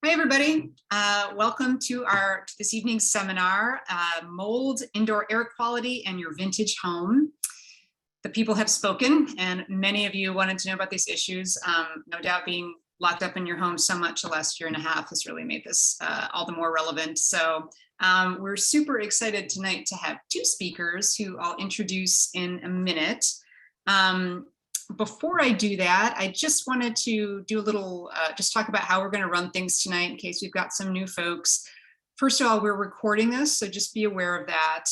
Hi, everybody. Welcome to this evening's seminar, Mold, Indoor Air Quality, and Your Vintage Home. The people have spoken, and many of you wanted to know about these issues. No doubt being locked up in your home so much the last year and a half has really made this all the more relevant. So we're super excited tonight to have two speakers who I'll introduce in a minute. Before I do that, I just wanted to do a little, just talk about how we're going to run things tonight in case we've got some new folks. First of all, we're recording this, so just be aware of that.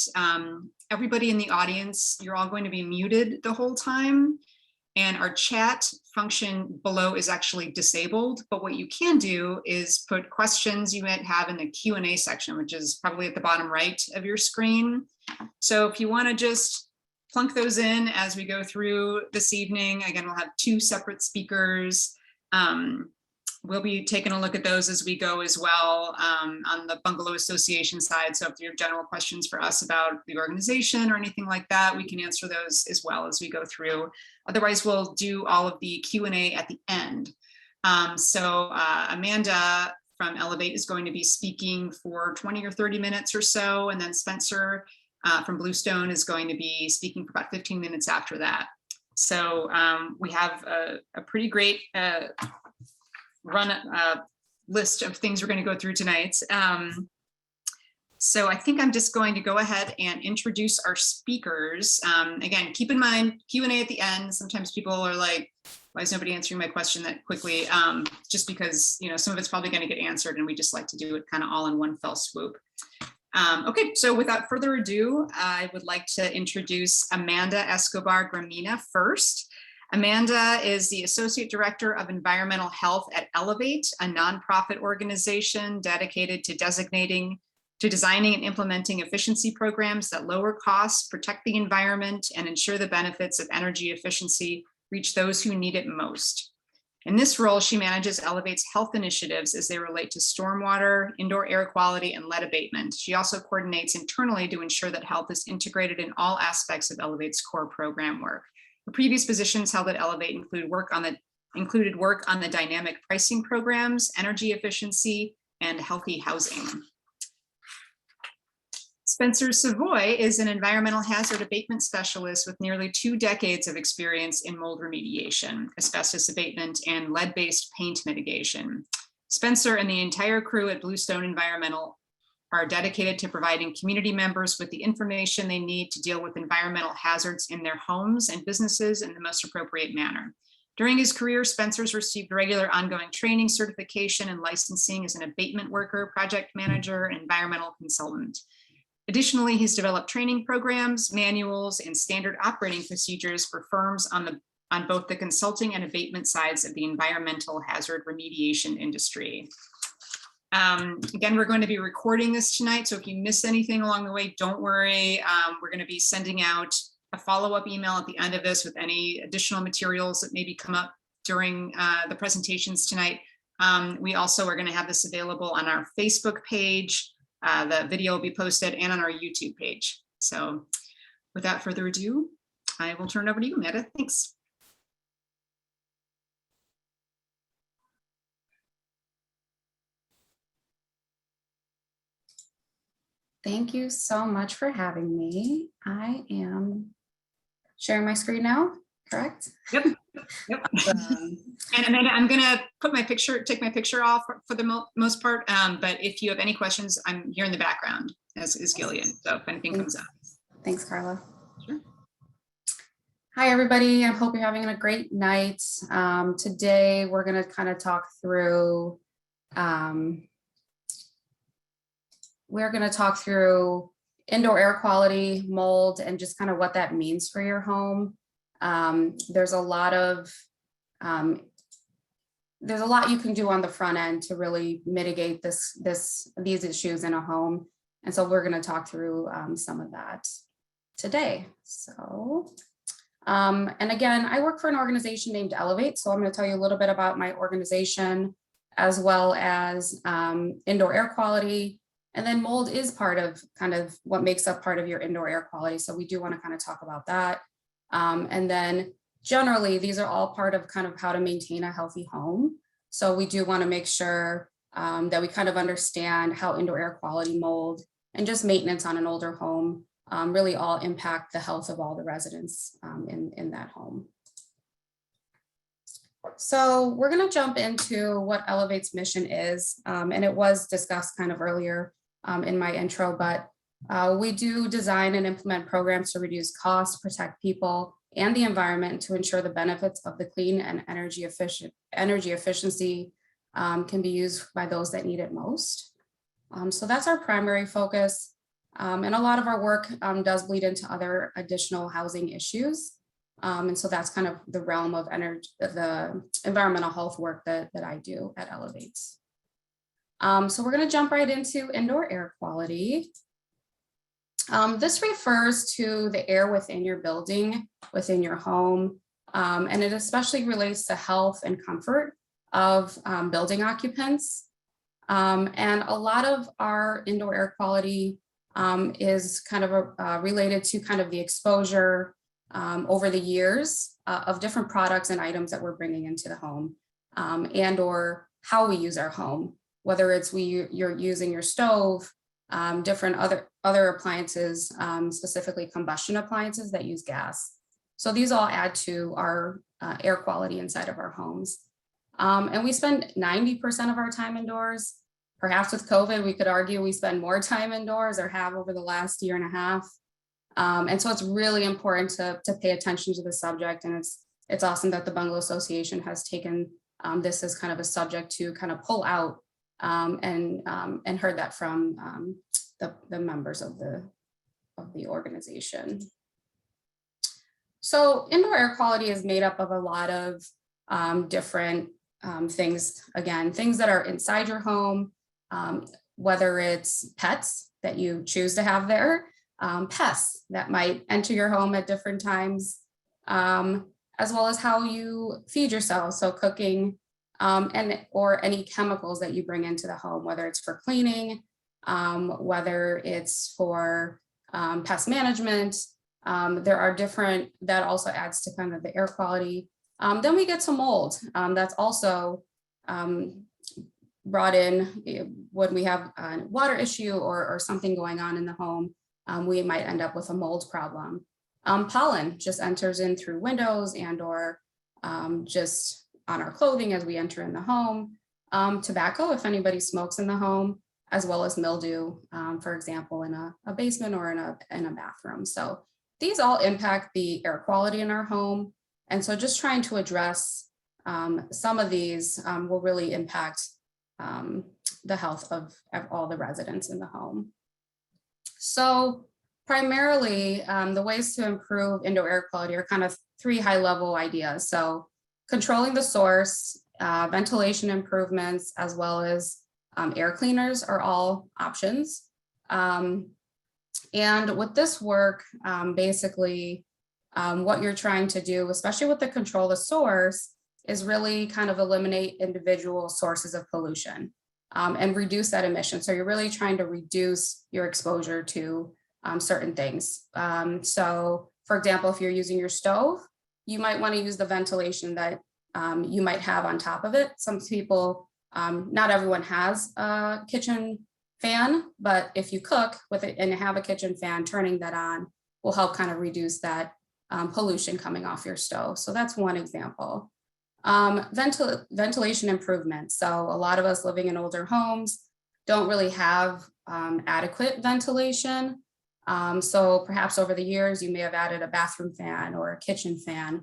Everybody in the audience, you're all going to be muted the whole time, and our chat function below is actually disabled, but what you can do is put questions you might have in the Q&A section, which is probably at the bottom right of your screen. So if you want to just plunk those in as we go through this evening. Again, we'll have two separate speakers. We'll be taking a look at those as we go as well on the Bungalow Association side. So if you have general questions for us about the organization or anything like that, we can answer those as well as we go through. Otherwise, we'll do all of the Q&A at the end. Amanda from Elevate is going to be speaking for 20 or 30 minutes or so, and then Spencer from Bluestone is going to be speaking for about 15 minutes after that. So we have a pretty great list of things we're going to go through tonight. So I think I'm just going to go ahead and introduce our speakers. Again, keep in mind, Q&A at the end. Sometimes people are like, why is nobody answering my question that quickly? Just because, you know, some of it's probably going to get answered, and we just like to do it kind of all in one fell swoop. Okay, so without further ado, I would like to introduce Amanda Escobar Gramina first. Amanda is the Associate Director of Environmental Health at Elevate, a nonprofit organization dedicated to designing and implementing efficiency programs that lower costs, protect the environment, and ensure the benefits of energy efficiency reach those who need it most. In this role, she manages Elevate's health initiatives as they relate to stormwater, indoor air quality, and lead abatement. She also coordinates internally to ensure that health is integrated in all aspects of Elevate's core program work. Her previous positions held at Elevate included work on the dynamic pricing programs, energy efficiency, and healthy housing. Spencer Savoy is an environmental hazard abatement specialist with nearly 2 decades of experience in mold remediation, asbestos abatement, and lead-based paint mitigation. Spencer and the entire crew at Bluestone Environmental are dedicated to providing community members with the information they need to deal with environmental hazards in their homes and businesses in the most appropriate manner. During his career, Spencer's received regular ongoing training, certification, and licensing as an abatement worker, project manager, and environmental consultant. Additionally, he's developed training programs, manuals, and standard operating procedures for firms on both the consulting and abatement sides of the environmental hazard remediation industry. Again, we're going to be recording this tonight, so if you miss anything along the way, don't worry. We're going to be sending out a follow-up email at the end of this with any additional materials that maybe come up during the presentations tonight. We also are going to have this available on our Facebook page. The video will be posted, and on our YouTube page. So without further ado, I will turn it over to you, Amanda. Thanks. Thank you so much for having me. I am sharing my screen now, correct? Yep. And Amanda, I'm gonna take my picture off for the most part. But if you have any questions, I'm here in the background, as is Gillian. So if anything comes up. Thanks, Carla. Sure. Hi, everybody. I hope you're having a great night. Today, we're gonna kind of talk through, indoor air quality, mold, and just kind of what that means for your home. There's a lot you can do on the front end to really mitigate these issues in a home. And so we're going to talk through some of that today. So, and again, I work for an organization named Elevate. So I'm going to tell you a little bit about my organization, as well as indoor air quality. And then mold is part of kind of what makes up part of your indoor air quality. So we do want to kind of talk about that. And then generally, these are all part of kind of how to maintain a healthy home. So we do want to make sure that we kind of understand how indoor air quality, mold, and just maintenance on an older home really all impact the health of all the residents in that home. So we're going to jump into what Elevate's mission is, and it was discussed kind of earlier in my intro, but we do design and implement programs to reduce costs, protect people and the environment, to ensure the benefits of the clean and energy efficiency can be used by those that need it most. So that's our primary focus. And a lot of our work does bleed into other additional housing issues. And so that's kind of the realm of energy, the environmental health work that I do at Elevates. So we're going to jump right into indoor air quality. This refers to the air within your building, within your home, and it especially relates to health and comfort of building occupants. And a lot of our indoor air quality is kind of related to kind of the exposure over the years of different products and items that we're bringing into the home, and or how we use our home, whether it's you're using your stove, different other appliances, specifically combustion appliances that use gas. So these all add to our air quality inside of our homes. And we spend 90% of our time indoors. Perhaps with COVID, we could argue we spend more time indoors, or have over the last year and a half. And so it's really important to pay attention to the subject. And it's awesome that the Bungalow Association has taken this as kind of a subject to kind of pull out and heard that from the members of the organization. So indoor air quality is made up of a lot of different things. Again, things that are inside your home, whether it's pets that you choose to have there, pests that might enter your home at different times, as well as how you feed yourself. So cooking, or any chemicals that you bring into the home, whether it's for cleaning, whether it's for pest management. There are different, that also adds to kind of the air quality. Then we get to mold. That's also brought in when we have a water issue or something going on in the home. We might end up with a mold problem. Pollen just enters in through windows and or just on our clothing as we enter in the home. Tobacco, if anybody smokes in the home, as well as mildew, for example, in a basement or in a bathroom. So these all impact the air quality in our home. And so just trying to address some of these will really impact the health of all the residents in the home. So primarily, the ways to improve indoor air quality are kind of three high-level ideas. So controlling the source, ventilation improvements, as well as air cleaners are all options. And with this work, basically, what you're trying to do, especially with the control the source, is really kind of eliminate individual sources of pollution and reduce that emission. So you're really trying to reduce your exposure to certain things. So for example, if you're using your stove, you might want to use the ventilation that you might have on top of it. Some people, not everyone has a kitchen fan, but if you cook with it and have a kitchen fan, turning that on will help kind of reduce that pollution coming off your stove. So that's one example. Ventilation improvements. So a lot of us living in older homes don't really have adequate ventilation. So perhaps over the years, you may have added a bathroom fan or a kitchen fan.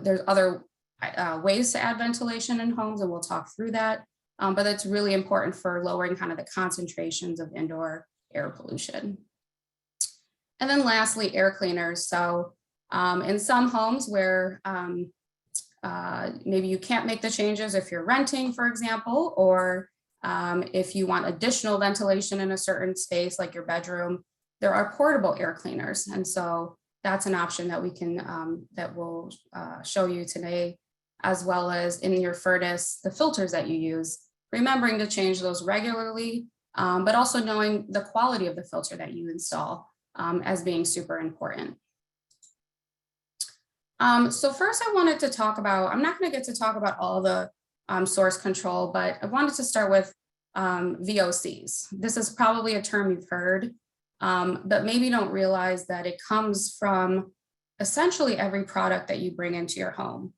There's other ways to add ventilation in homes, and we'll talk through that. But it's really important for lowering kind of the concentrations of indoor air pollution. And then lastly, air cleaners. So in some homes where maybe you can't make the changes if you're renting, for example, or if you want additional ventilation in a certain space like your bedroom, there are portable air cleaners. And so that's an option that we can, that we'll show you today, as well as in your furnace, the filters that you use, remembering to change those regularly, but also knowing the quality of the filter that you install as being super important. So first I wanted to talk about, I'm not going to get to talk about all the source control, but I wanted to start with VOCs. This is probably a term you've heard, but maybe don't realize that it comes from essentially every product that you bring into your home.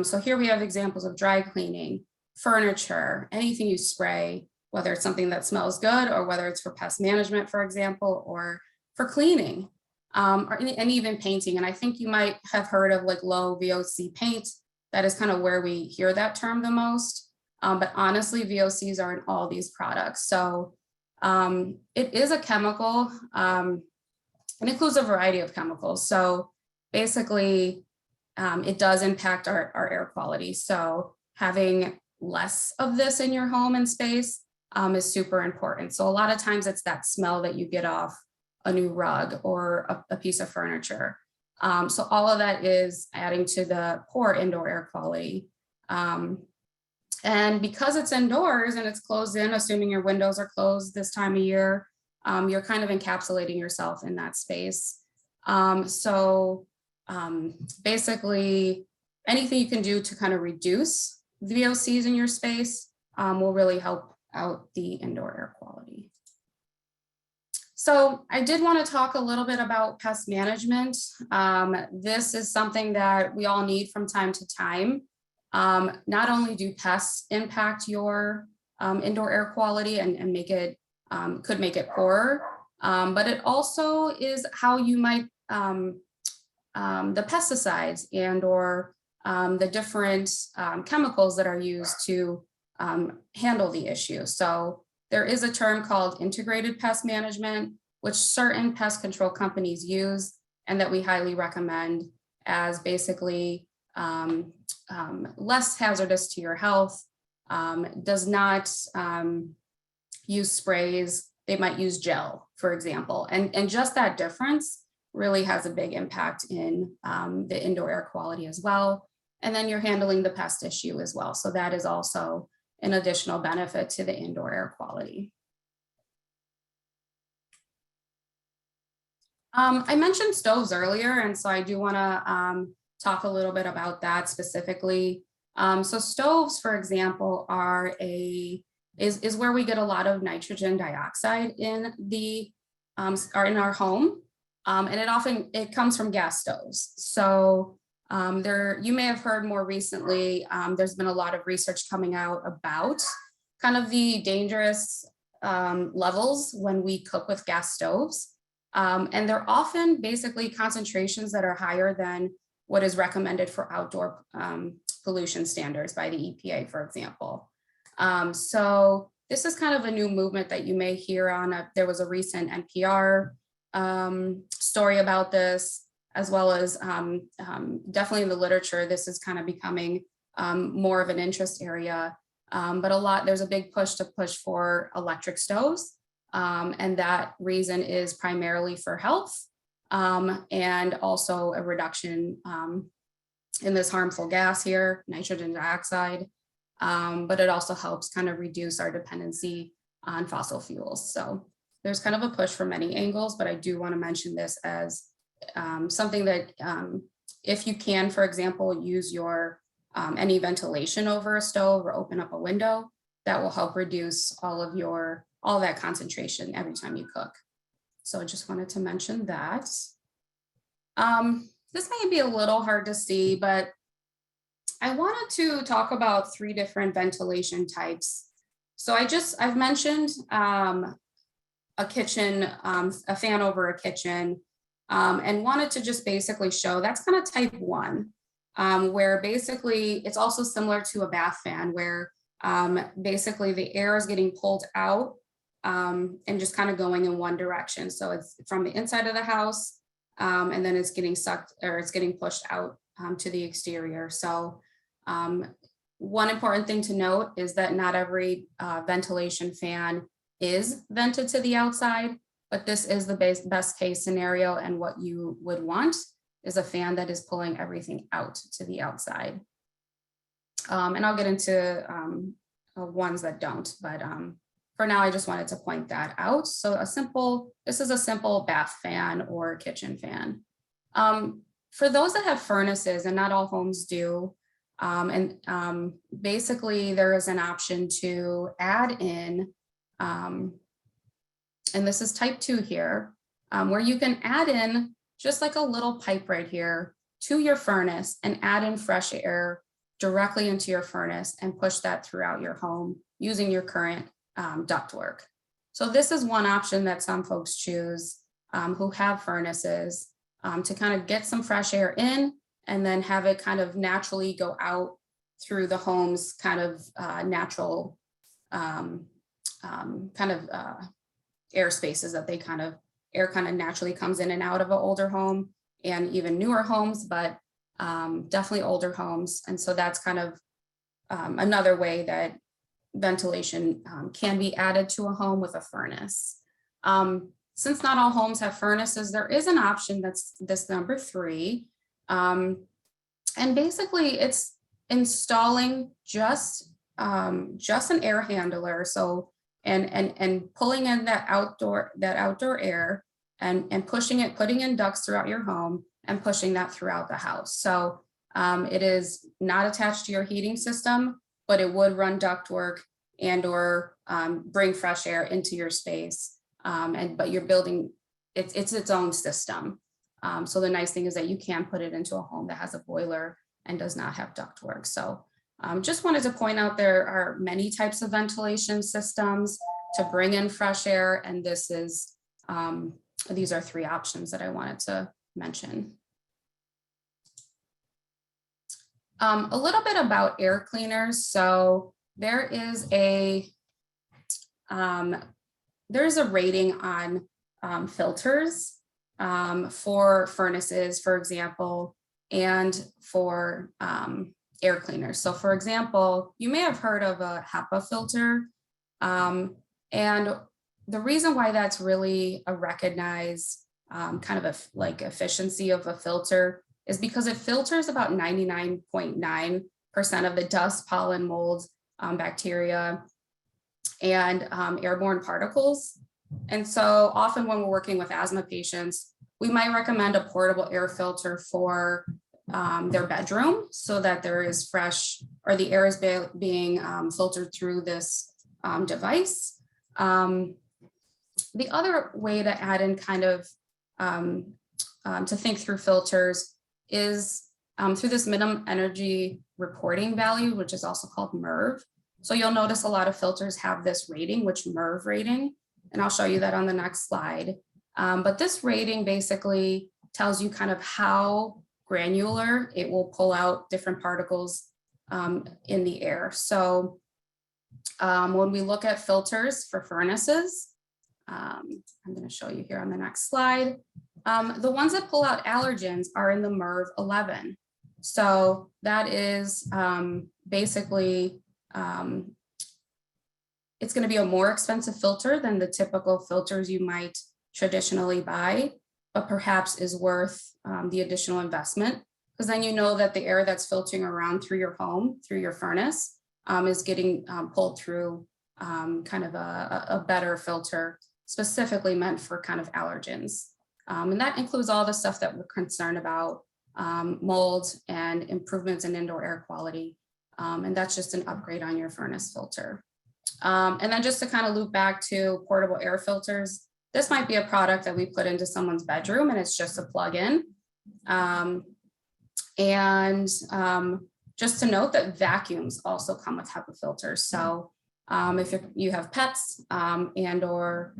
So here we have examples of dry cleaning, furniture, anything you spray, whether it's something that smells good or whether it's for pest management, for example, or for cleaning, and even painting. And I think you might have heard of like low VOC paint. That is kind of where we hear that term the most. But honestly, VOCs are in all these products. So it is a chemical. It includes a variety of chemicals. So basically, it does impact our air quality. So having less of this in your home and space is super important. So a lot of times it's that smell that you get off a new rug or a piece of furniture. So all of that is adding to the poor indoor air quality. And because it's indoors and it's closed in, assuming your windows are closed this time of year, you're kind of encapsulating yourself in that space. Basically, anything you can do to kind of reduce the VOCs in your space will really help out the indoor air quality. So I did want to talk a little bit about pest management. This is something that we all need from time to time. Not only do pests impact your indoor air quality and make it, could make it poorer, but it also is how you might, the pesticides and or the different chemicals that are used to handle the issue. So there is a term called integrated pest management, which certain pest control companies use and that we highly recommend as basically less hazardous to your health, does not use sprays. They might use gel, for example, and just that difference really has a big impact in the indoor air quality as well. And then you're handling the pest issue as well. So that is also an additional benefit to the indoor air quality. I mentioned stoves earlier, and so I do want to talk a little bit about that specifically. So stoves, for example, is where we get a lot of nitrogen dioxide in the are in our home, and it comes from gas stoves. So you may have heard more recently, there's been a lot of research coming out about kind of the dangerous levels when we cook with gas stoves. And they're often basically concentrations that are higher than what is recommended for outdoor pollution standards by the EPA, for example. So this is kind of a new movement that you may hear on. There was a recent NPR story about this, as well as definitely in the literature, this is kind of becoming more of an interest area. But there's a big push for electric stoves. And that reason is primarily for health and also a reduction in this harmful gas here, nitrogen dioxide. But it also helps kind of reduce our dependency on fossil fuels. So there's kind of a push from many angles, but I do want to mention this as something that if you can, for example, use your any ventilation over a stove or open up a window, that will help reduce all that concentration every time you cook. So I just wanted to mention that. This may be a little hard to see, but I wanted to talk about 3 different ventilation types. So I've mentioned a kitchen, a fan over a kitchen, and wanted to just basically show that's kind of type 1, where basically it's also similar to a bath fan where basically the air is getting pulled out and just kind of going in one direction. So it's from the inside of the house and then it's getting sucked or it's getting pushed out to the exterior. So one important thing to note is that not every ventilation fan is vented to the outside, but this is the best case scenario. And what you would want is a fan that is pulling everything out to the outside. And I'll get into ones that don't, but for now, I just wanted to point that out. So this is a simple bath fan or kitchen fan. For those that have furnaces, and not all homes do, Basically there is an option to add in, and this is type 2 here, where you can add in just like a little pipe right here to your furnace and add in fresh air directly into your furnace and push that throughout your home using your current ductwork. So this is one option that some folks choose who have furnaces to kind of get some fresh air in and then have it kind of naturally go out through the home's kind of natural air spaces that they air kind of naturally comes in and out of an older home and even newer homes, but definitely older homes. And so that's kind of another way that ventilation can be added to a home with a furnace. Since not all homes have furnaces, there is an option that's this number 3. And basically it's installing just an air handler. So and pulling in that outdoor air and pushing it, putting in ducts throughout your home and pushing that throughout the house. So it is not attached to your heating system, but it would run ductwork and or bring fresh air into your space. But you're building, it's its own system. So the nice thing is that you can put it into a home that has a boiler and does not have ductwork. So just wanted to point out there are many types of ventilation systems to bring in fresh air. And this is, these are 3 options that I wanted to mention. A little bit about air cleaners. So there is there's a rating on filters for furnaces, for example, and for air cleaners. So for example, you may have heard of a HEPA filter. And the reason why that's really a recognized kind of like efficiency of a filter is because it filters about 99.9% of the dust, pollen, mold, bacteria, and airborne particles. And so often when we're working with asthma patients, we might recommend a portable air filter for their bedroom so that there is fresh, or the air is being filtered through this device. The other way to add in kind of to think through filters is through this minimum energy reporting value, which is also called MERV. So you'll notice a lot of filters have this rating, which MERV rating, and I'll show you that on the next slide. But this rating basically tells you kind of how granular it will pull out different particles in the air. So when we look at filters for furnaces, I'm going to show you here on the next slide. The ones that pull out allergens are in the MERV 11. So that is basically, it's going to be a more expensive filter than the typical filters you might traditionally buy, but perhaps is worth the additional investment, because then you know that the air that's filtering around through your home, through your furnace, is getting pulled through kind of a better filter specifically meant for kind of allergens. And that includes all the stuff that we're concerned about, mold and improvements in indoor air quality. And that's just an upgrade on your furnace filter. And then just to kind of loop back to portable air filters, this might be a product that we put into someone's bedroom and it's just a plug-in. Just to note that vacuums also come with HEPA filters. So if you have pets and or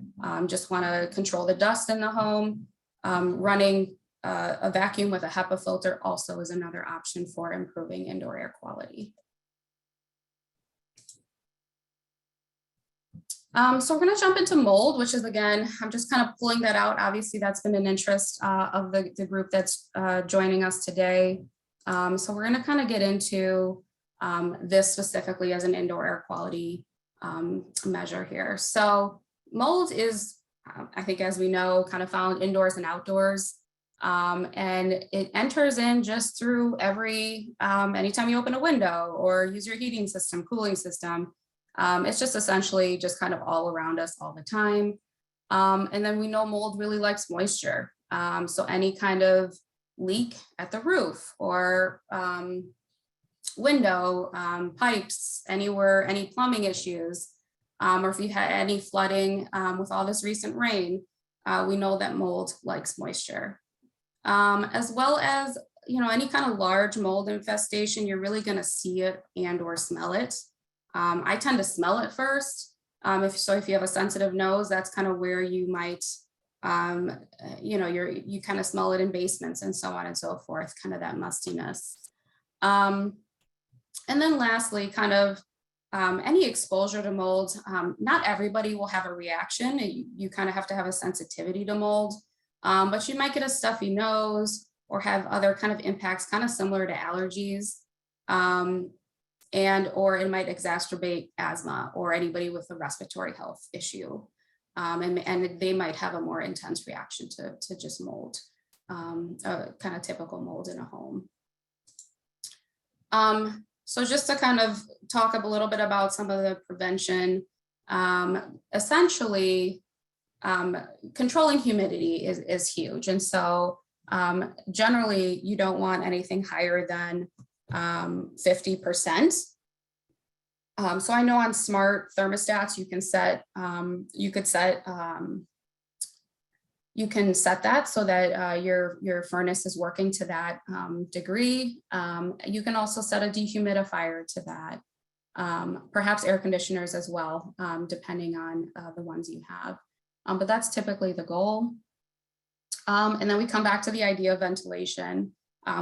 just want to control the dust in the home, running a vacuum with a HEPA filter also is another option for improving indoor air quality. So we're going to jump into mold, which is, again, I'm just kind of pulling that out. Obviously, that's been an interest of the group that's joining us today. So we're going to kind of get into this specifically as an indoor air quality measure here. So mold is, I think, as we know, kind of found indoors and outdoors. And it enters in just through anytime you open a window or use your heating system, cooling system. It's just essentially just kind of all around us all the time. And then we know mold really likes moisture. So any kind of leak at the roof or window, pipes, anywhere, any plumbing issues, or if you had any flooding with all this recent rain, we know that mold likes moisture. As well as, any kind of large mold infestation, you're really going to see it and or smell it. I tend to smell it first. If you have a sensitive nose, that's kind of where you might, you kind of smell it in basements and so on and so forth, kind of that mustiness. And then lastly, kind of any exposure to mold. Not everybody will have a reaction. You kind of have to have a sensitivity to mold, but you might get a stuffy nose or have other kind of impacts, kind of similar to allergies. Or it might exacerbate asthma or anybody with a respiratory health issue. And they might have a more intense reaction to just mold, kind of typical mold in a home. So just to kind of talk a little bit about some of the prevention, essentially controlling humidity is huge. And so generally you don't want anything higher than 50%. So I know on smart thermostats, you can set that so that your furnace is working to that degree. You can also set a dehumidifier to that, perhaps air conditioners as well, depending on the ones you have. But that's typically the goal. And then we come back to the idea of ventilation,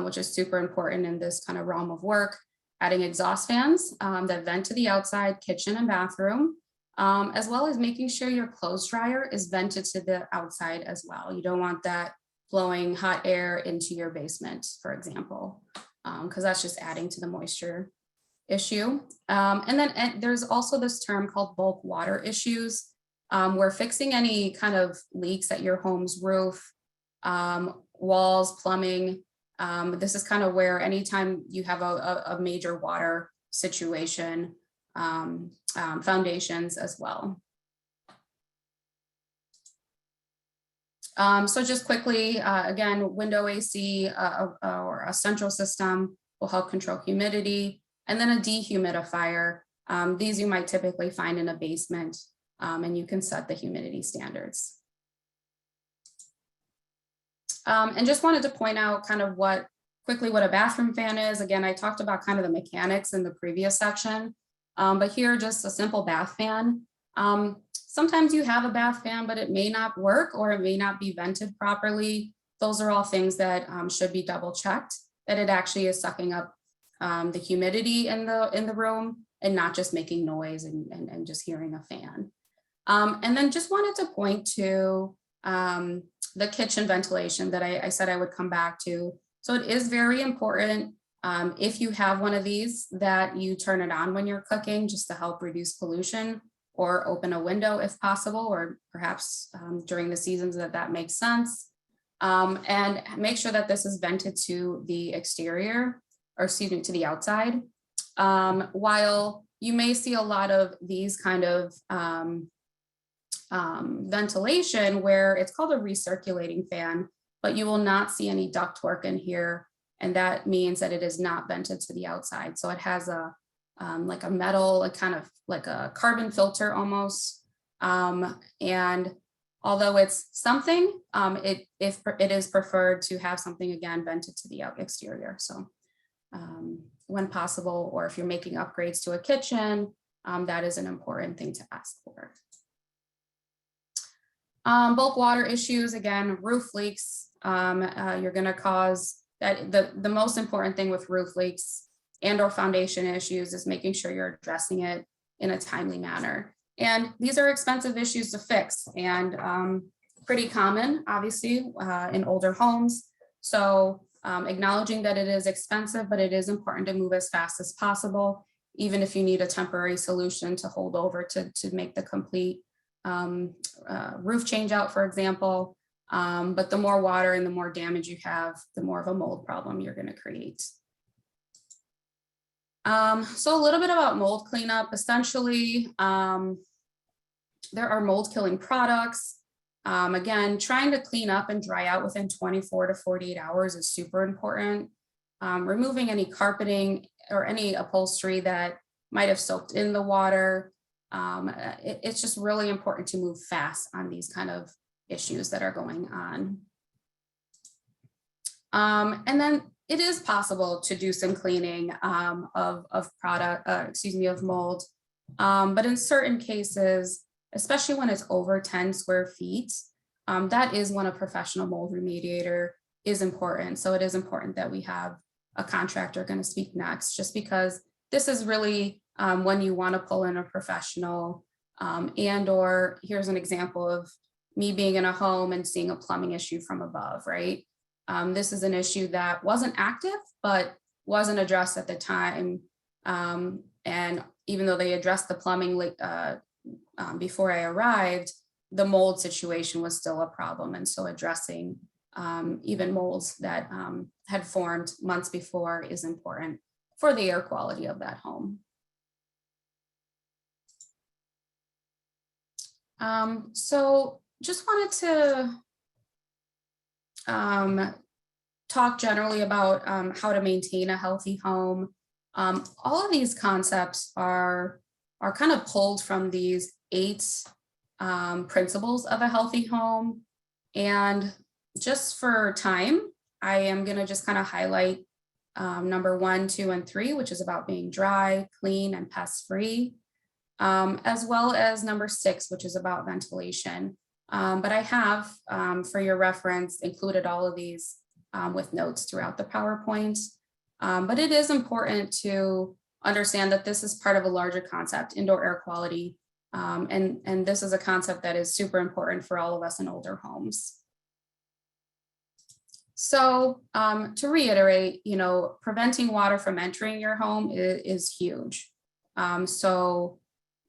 which is super important in this kind of realm of work. Adding exhaust fans that vent to the outside, kitchen and bathroom, as well as making sure your clothes dryer is vented to the outside as well. You don't want that blowing hot air into your basement, for example, because that's just adding to the moisture issue. And then there's also this term called bulk water issues, where fixing any kind of leaks at your home's roof, walls, plumbing. This is kind of where anytime you have a major water situation, foundations as well. So just quickly, again, window AC or a central system will help control humidity, and then a dehumidifier. These you might typically find in a basement, and you can set the humidity standards. And just wanted to point out kind of quickly what a bathroom fan is. Again, I talked about kind of the mechanics in the previous section, but here just a simple bath fan. Sometimes you have a bath fan, but it may not work or it may not be vented properly. Those are all things that should be double checked, that it actually is sucking up the humidity in the room and not just making noise and just hearing a fan. And then just wanted to point to the kitchen ventilation that I said I would come back to. So it is very important, if you have one of these, that you turn it on when you're cooking, just to help reduce pollution, or open a window if possible, or perhaps during the seasons that makes sense. And make sure that this is vented to the exterior, or excuse me, to the outside. While you may see a lot of these kind of ventilation where it's called a recirculating fan, but you will not see any ductwork in here. And that means that it is not vented to the outside. So it has like a metal, kind of like a carbon filter almost. And although it's something, it is preferred to have something, again, vented to the exterior. So when possible, or if you're making upgrades to a kitchen, that is an important thing to ask for. Bulk water issues, again, roof leaks, you're going to cause that. The most important thing with roof leaks and or foundation issues is making sure you're addressing it in a timely manner. And these are expensive issues to fix, and pretty common, obviously, in older homes. So acknowledging that it is expensive, but it is important to move as fast as possible, even if you need a temporary solution to hold over to make the complete roof change out, for example. But the more water and the more damage you have, the more of a mold problem you're going to create. So a little bit about mold cleanup. Essentially, there are mold killing products. Again, trying to clean up and dry out within 24 to 48 hours is super important. Removing any carpeting or any upholstery that might have soaked in the water. It's just really important to move fast on these kind of issues that are going on. And then it is possible to do some cleaning of mold. But in certain cases, especially when it's over 10 square feet, that is when a professional mold remediator is important. So it is important that we have a contractor going to speak next, just because this is really when you want to pull in a professional, and or here's an example of me being in a home and seeing a plumbing issue from above, right? This is an issue that wasn't active, but wasn't addressed at the time. And even though they addressed the plumbing before I arrived, the mold situation was still a problem. And so addressing even molds that had formed months before is important for the air quality of that home. So just wanted to talk generally about how to maintain a healthy home. All of these concepts are kind of pulled from these 8 principles of a healthy home. And just for time, I am going to just kind of highlight number 1, 2, and 3, which is about being dry, clean, and pest-free, as well as number 6, which is about ventilation. But I have, for your reference, included all of these with notes throughout the PowerPoint. But it is important to understand that this is part of a larger concept, indoor air quality. And this is a concept that is super important for all of us in older homes. So to reiterate, preventing water from entering your home is huge. So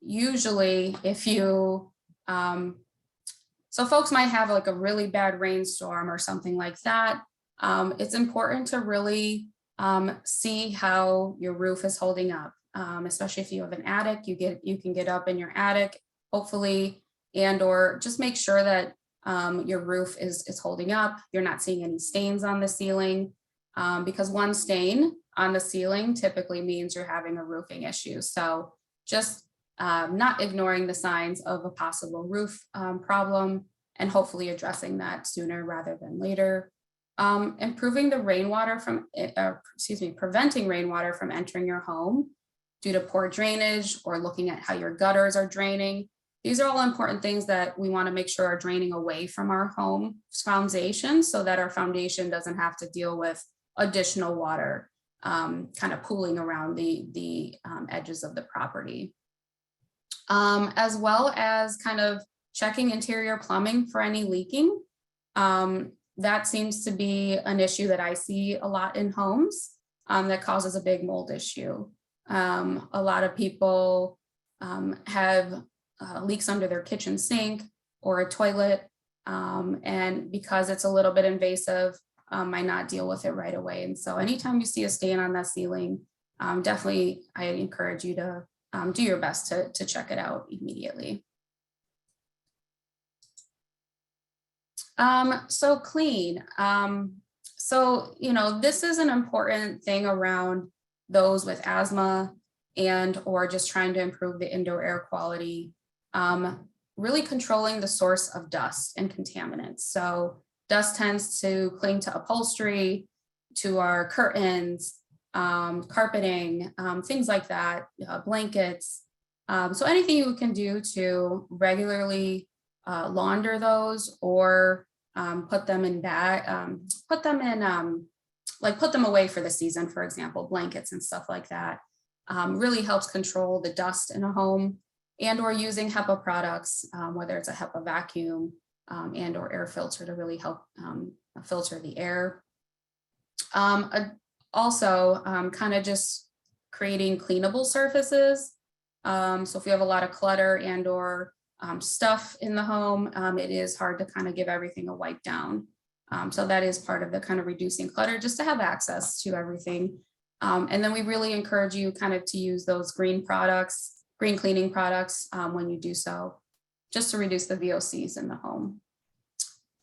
usually if you, so folks might have like a really bad rainstorm or something like that. It's important to really see how your roof is holding up, especially if you have an attic. You can get up in your attic, hopefully, and or just make sure that your roof is holding up. You're not seeing any stains on the ceiling, because one stain on the ceiling typically means you're having a roofing issue. So just not ignoring the signs of a possible roof problem, and hopefully addressing that sooner rather than later. Improving the rainwater from, preventing rainwater from entering your home due to poor drainage, or looking at how your gutters are draining. These are all important things that we want to make sure are draining away from our home's foundation, so that our foundation doesn't have to deal with additional water kind of pooling around the edges of the property. As well as kind of checking interior plumbing for any leaking. That seems to be an issue that I see a lot in homes that causes a big mold issue. A lot of people have leaks under their kitchen sink or a toilet, and because it's a little bit invasive, might not deal with it right away. And so anytime you see a stain on that ceiling, definitely I encourage you to do your best to check it out immediately. So clean. So, this is an important thing around those with asthma and or just trying to improve the indoor air quality, really controlling the source of dust and contaminants. So dust tends to cling to upholstery, to our curtains, carpeting, things like that, blankets. So anything you can do to regularly launder those, or put them in bag, put them away for the season, for example, blankets and stuff like that, really helps control the dust in a home, and or using HEPA products, whether it's a HEPA vacuum and or air filter to really help filter the air. Also, kind of just creating cleanable surfaces. So if you have a lot of clutter and or stuff in the home, it is hard to kind of give everything a wipe down. So that is part of the kind of reducing clutter, just to have access to everything. And then we really encourage you kind of to use those green cleaning products when you do so, just to reduce the VOCs in the home.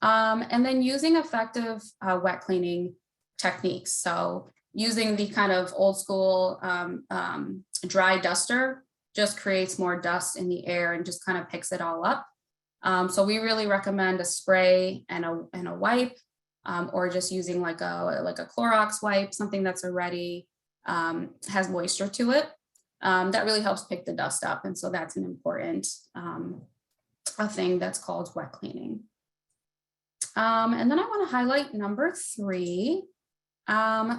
And then using effective wet cleaning techniques. So using the kind of old school dry duster just creates more dust in the air and just kind of picks it all up. So we really recommend a spray and a wipe, or just using like a Clorox wipe, something that's already has moisture to it. That really helps pick the dust up. And so that's an important a thing that's called wet cleaning. And then I want to highlight number 3.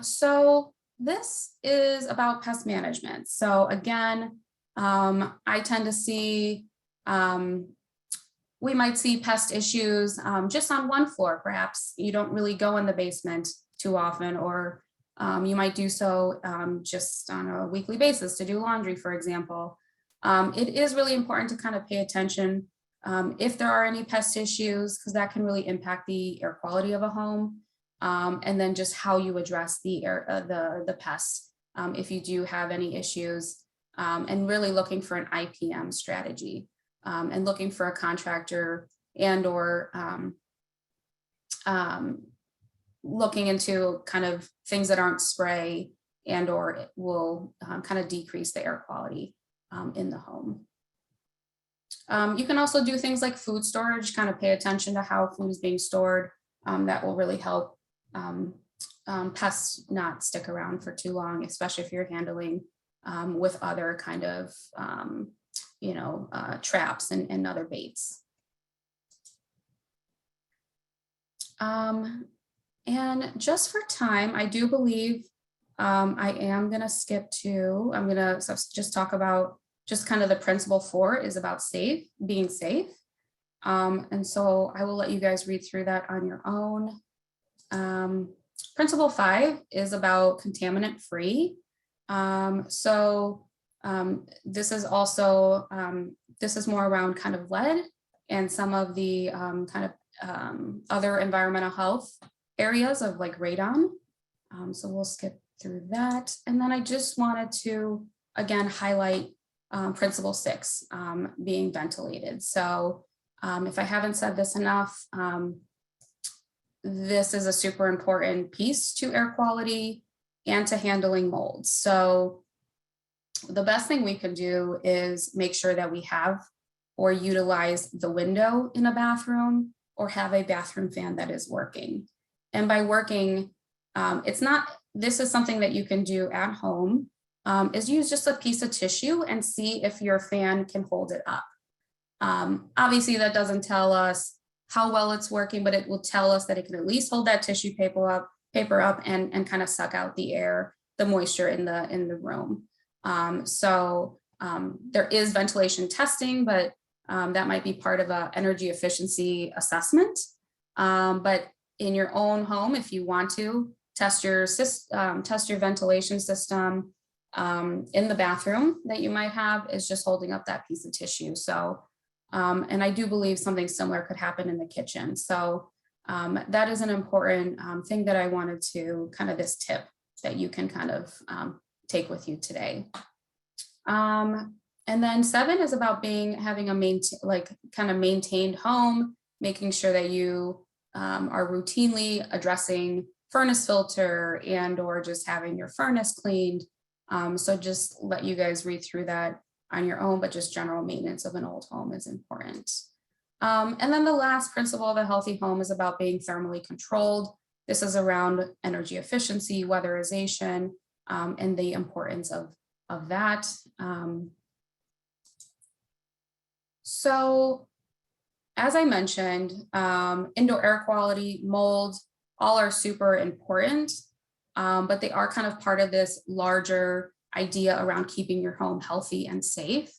So this is about pest management. So again, I tend to see, we might see pest issues just on one floor. Perhaps you don't really go in the basement too often, or you might do so just on a weekly basis to do laundry, for example. It is really important to kind of pay attention if there are any pest issues, because that can really impact the air quality of a home. And then just how you address the pests if you do have any issues, and really looking for an IPM strategy, and looking for a contractor and or looking into kind of things that aren't spray and or it will kind of decrease the air quality in the home. You can also do things like food storage, kind of pay attention to how food is being stored. That will really help pests not stick around for too long, especially if you're handling with other kind of, traps and other baits. And just for time, I do believe I am going to skip to, I'm going to just talk about just kind of the principle 4 is about being safe. And so I will let you guys read through that on your own. Principle 5 is about contaminant free. This is also, this is more around kind of lead and some of the other environmental health areas of like radon. So we'll skip through that. And then I just wanted to, again, highlight principle 6, being ventilated. So if I haven't said this enough, this is a super important piece to air quality and to handling molds. So the best thing we can do is make sure that we have or utilize the window in a bathroom or have a bathroom fan that is working. And by working, this is something that you can do at home, is use just a piece of tissue and see if your fan can hold it up. Obviously that doesn't tell us how well it's working, but it will tell us that it can at least hold that tissue paper up and kind of suck out the air, the moisture in the room. There is ventilation testing, but that might be part of an energy efficiency assessment. But in your own home, if you want to test your ventilation system in the bathroom that you might have, is just holding up that piece of tissue. So, and I do believe something similar could happen in the kitchen. So that is an important thing that I wanted to kind of this tip that you can kind of take with you today. And then 7 is about having a maintained home, making sure that you are routinely addressing furnace filter and or just having your furnace cleaned. So just let you guys read through that on your own, but just general maintenance of an old home is important. And then the last principle of a healthy home is about being thermally controlled. This is around energy efficiency, weatherization, and the importance of that. So as I mentioned, indoor air quality, mold, all are super important, but they are kind of part of this larger idea around keeping your home healthy and safe.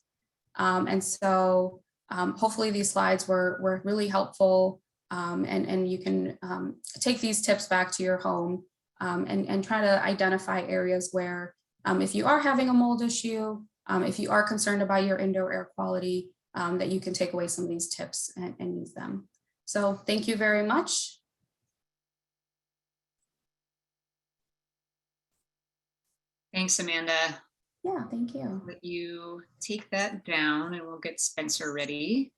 And so hopefully these slides were really helpful, and you can take these tips back to your home and try to identify areas where if you are having a mold issue, if you are concerned about your indoor air quality, that you can take away some of these tips and use them. So thank you very much. Thanks, Amanda. Yeah, thank you. Let you take that down and we'll get Spencer ready.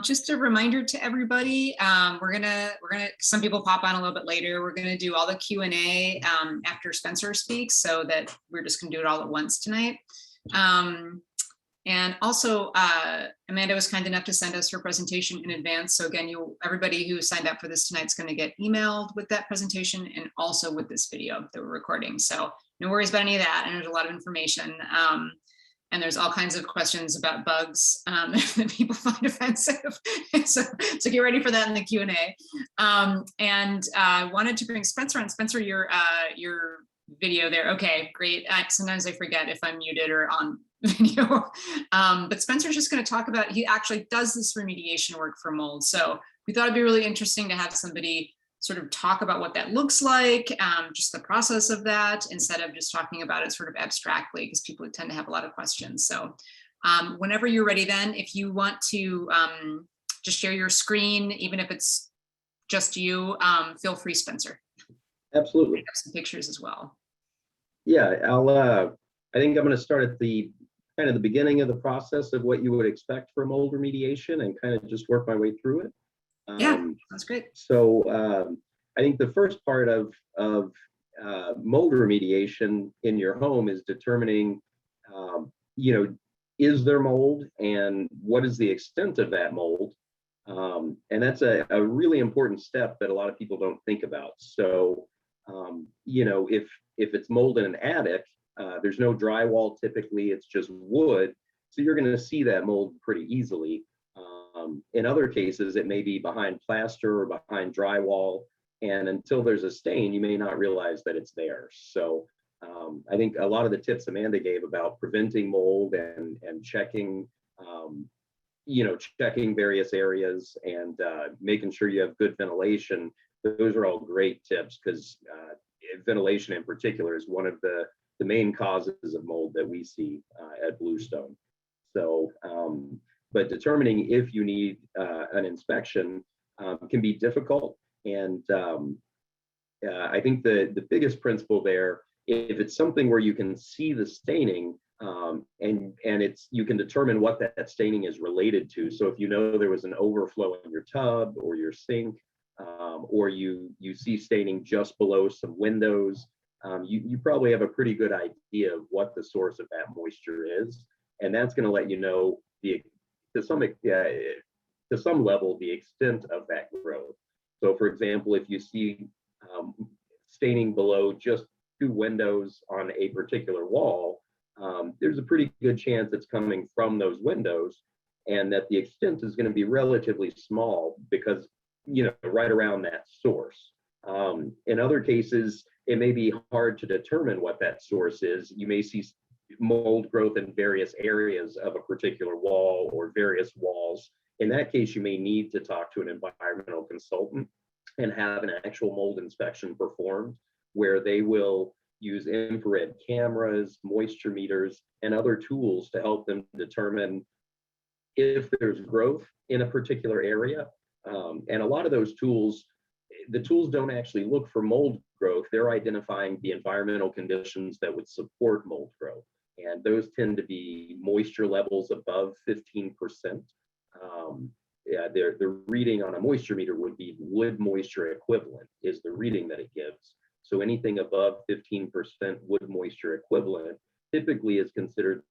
Just a reminder to everybody, we're gonna, some people pop on a little bit later. We're gonna do all the Q&A after Spencer speaks, so that we're just gonna do it all at once tonight. And also, Amanda was kind enough to send us her presentation in advance. So again, everybody who signed up for this tonight's going to get emailed with that presentation and also with this video that we're recording. So no worries about any of that. And there's a lot of information. And there's all kinds of questions about bugs that people find offensive. so get ready for that in the Q&A. And wanted to bring Spencer on. Spencer, your video there. Okay, great. Sometimes I forget if I'm muted or on video. But Spencer's just going to talk about, he actually does this remediation work for mold. So we thought it'd be really interesting to have somebody sort of talk about what that looks like, just the process of that, instead of just talking about it sort of abstractly, because people tend to have a lot of questions. So whenever you're ready, then if you want to just share your screen, even if it's just you, feel free, Spencer. Absolutely. I have some pictures as well. Yeah, I think I'm going to start at the kind of the beginning of the process of what you would expect for mold remediation and kind of just work my way through it. Yeah, that's great. So I think the first part of mold remediation in your home is determining, is there mold and what is the extent of that mold? And that's a really important step that a lot of people don't think about. So, if it's mold in an attic, there's no drywall typically, it's just wood. So you're going to see that mold pretty easily. In other cases, it may be behind plaster or behind drywall. And until there's a stain, you may not realize that it's there. So I think a lot of the tips Amanda gave about preventing mold and checking, checking various areas and making sure you have good ventilation, those are all great tips, because ventilation in particular is one of the main causes of mold that we see at Bluestone. So, but determining if you need an inspection can be difficult. And I think the biggest principle there, if it's something where you can see the staining and you can determine what that staining is related to. So if you know there was an overflow in your tub or your sink, or you see staining just below some windows, you probably have a pretty good idea of what the source of that moisture is, and that's going to let you know to some level the extent of that growth. So, for example, if you see staining below just 2 windows on a particular wall, there's a pretty good chance it's coming from those windows, and that the extent is going to be relatively small because right around that source. In other cases, it may be hard to determine what that source is. You may see mold growth in various areas of a particular wall or various walls. In that case, you may need to talk to an environmental consultant and have an actual mold inspection performed, where they will use infrared cameras, moisture meters, and other tools to help them determine if there's growth in a particular area. And a lot of those tools, the tools don't actually look for mold growth. They're identifying the environmental conditions that would support mold growth. And those tend to be moisture levels above 15%. The reading on a moisture meter would be wood moisture equivalent is the reading that it gives. So anything above 15% wood moisture equivalent typically is considered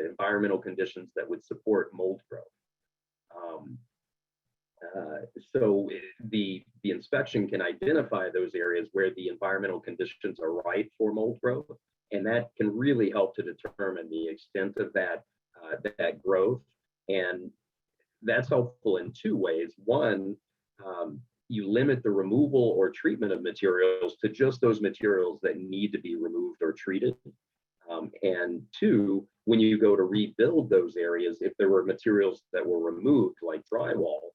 environmental conditions that would support mold growth. So the inspection can identify those areas where the environmental conditions are right for mold growth, and that can really help to determine the extent of that growth. And that's helpful in 2 ways. One, you limit the removal or treatment of materials to just those materials that need to be removed or treated. And 2, when you go to rebuild those areas, if there were materials that were removed, like drywall,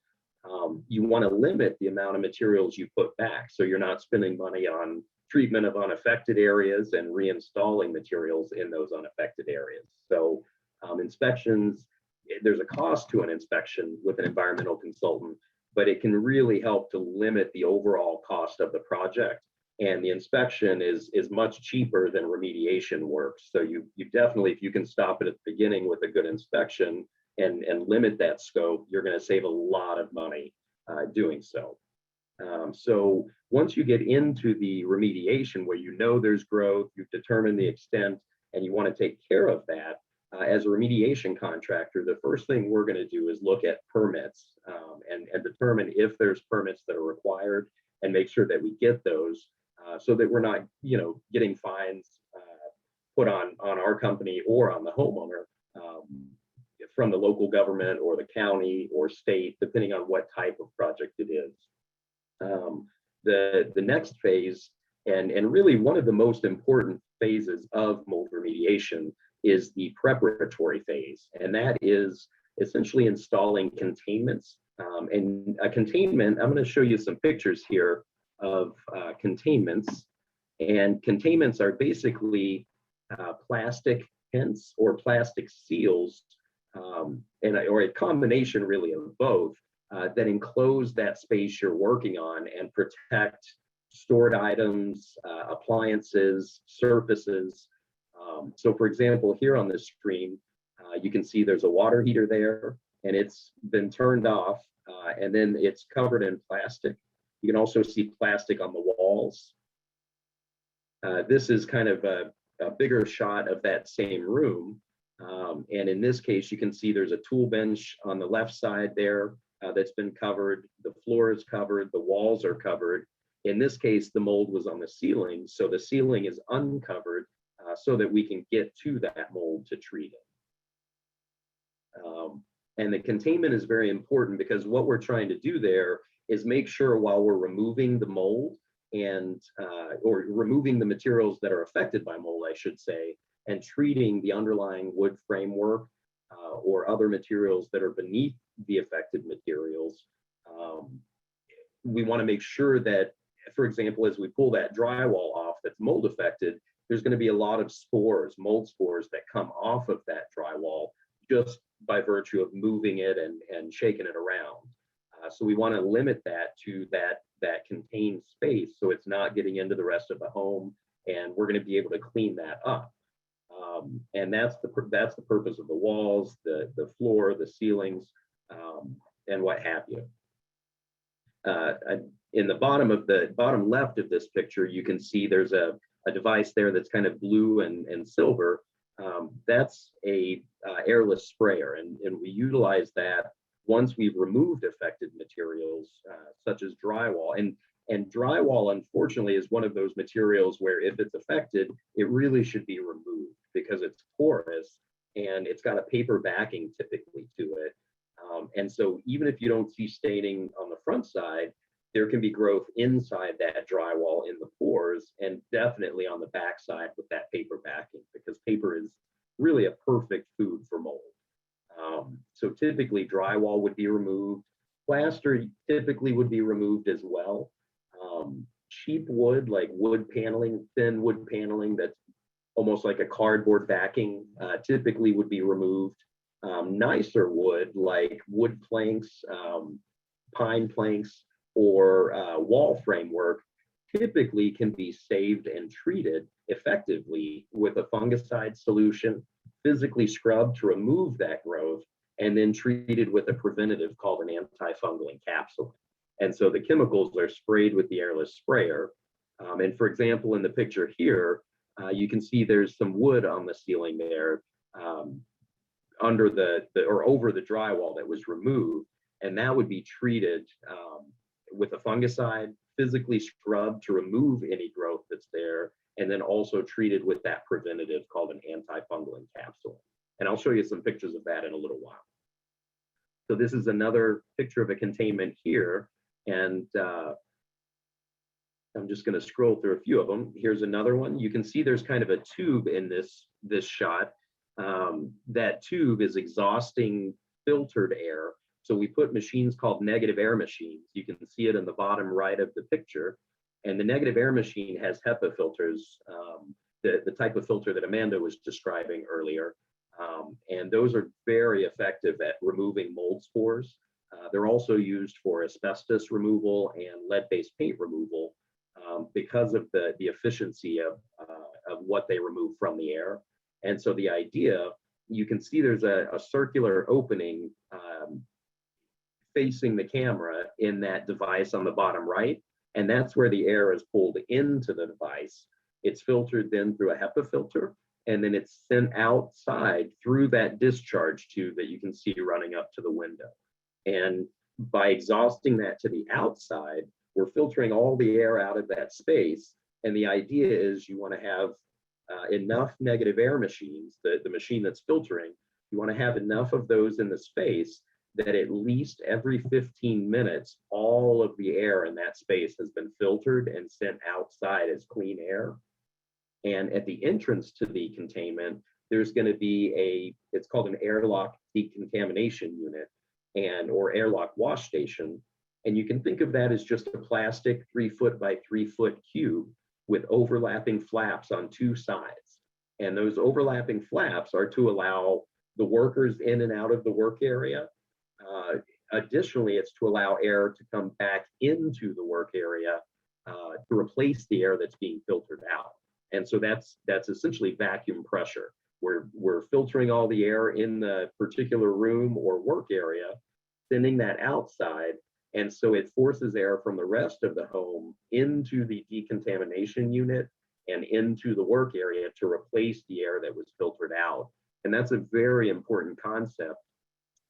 you want to limit the amount of materials you put back, so you're not spending money on treatment of unaffected areas and reinstalling materials in those unaffected areas. So inspections, there's a cost to an inspection with an environmental consultant, but it can really help to limit the overall cost of the project. And the inspection is much cheaper than remediation work. So you definitely, if you can stop it at the beginning with a good inspection, and limit that scope, you're going to save a lot of money doing so. So once you get into the remediation where you know there's growth, you've determined the extent, and you want to take care of that, as a remediation contractor, the first thing we're going to do is look at permits and determine if there's permits that are required and make sure that we get those so that we're not, getting fines put on our company or on the homeowner from the local government or the county or state, depending on what type of project it is. The next phase, and really one of the most important phases of mold remediation, is the preparatory phase, and that is essentially installing containments. And a containment, I'm going to show you some pictures here of containments, and containments are basically plastic tents or plastic seals, or a combination really of both, that enclose that space you're working on and protect stored items, appliances, surfaces. So for example, here on this screen, you can see there's a water heater there, and it's been turned off, and then it's covered in plastic. You can also see plastic on the walls. This is kind of a bigger shot of that same room. And in this case, you can see there's a tool bench on the left side there that's been covered. The floor is covered, the walls are covered. In this case, the mold was on the ceiling, so the ceiling is uncovered so that we can get to that mold to treat it. And the containment is very important because what we're trying to do there is make sure while we're removing the mold and or removing the materials that are affected by mold, I should say, and treating the underlying wood framework or other materials that are beneath the affected materials, we want to make sure that, for example, as we pull that drywall off that's mold affected, there's going to be a lot of spores, mold spores, that come off of that drywall just by virtue of moving it and shaking it around. So we want to limit that to that contained space so it's not getting into the rest of the home, and we're going to be able to clean that up. And that's the purpose of the walls, the floor, the ceilings, and what have you. In the bottom left of this picture, you can see there's a device there that's kind of blue and silver. That's a airless sprayer, and we utilize that once we've removed affected materials such as drywall. And drywall, unfortunately, is one of those materials where if it's affected, it really should be removed because it's porous and it's got a paper backing typically to it. And so even if you don't see staining on the front side, there can be growth inside that drywall in the pores, and definitely on the back side with that paper backing, because paper is really a perfect food for mold. So typically drywall would be removed. Plaster typically would be removed as well. Cheap wood, like wood paneling, thin wood paneling that's almost like a cardboard backing, typically would be removed. Nicer wood, like wood planks, pine planks, or wall framework, typically can be saved and treated effectively with a fungicide solution, physically scrubbed to remove that growth, and then treated with a preventative called an antifungal encapsulant. And so the chemicals are sprayed with the airless sprayer. And for example, in the picture here, you can see there's some wood on the ceiling there under or over the drywall that was removed, and that would be treated with a fungicide, physically scrubbed to remove any growth that's there, and then also treated with that preventative called an antifungal encapsulant. And I'll show you some pictures of that in a little while. So this is another picture of a containment here, and I'm just going to scroll through a few of them. Here's another one. You can see there's kind of a tube in this shot. That tube is exhausting filtered air. So we put machines called negative air machines. You can see it in the bottom right of the picture. And the negative air machine has HEPA filters, the type of filter that Amanda was describing earlier. And those are very effective at removing mold spores. They're also used for asbestos removal and lead-based paint removal because of the efficiency of what they remove from the air. And so the idea you can see there's a circular opening facing the camera in that device on the bottom right, and that's where the air is pulled into the device. It's filtered then through a HEPA filter, and then it's sent outside through that discharge tube that you can see running up to the window. And by exhausting that to the outside, we're filtering all the air out of that space. And the idea is you want to have enough negative air machines, the machine that's filtering, you want to have enough of those in the space that at least every 15 minutes, all of the air in that space has been filtered and sent outside as clean air. And at the entrance to the containment, there's going to be it's called an airlock decontamination unit or airlock wash station. And you can think of that as just a plastic 3-foot by 3-foot cube with overlapping flaps on 2 sides. And those overlapping flaps are to allow the workers in and out of the work area. Additionally, it's to allow air to come back into the work area to replace the air that's being filtered out. And so that's essentially vacuum pressure. We're filtering all the air in the particular room or work area, sending that outside. And so it forces air from the rest of the home into the decontamination unit and into the work area to replace the air that was filtered out. And that's a very important concept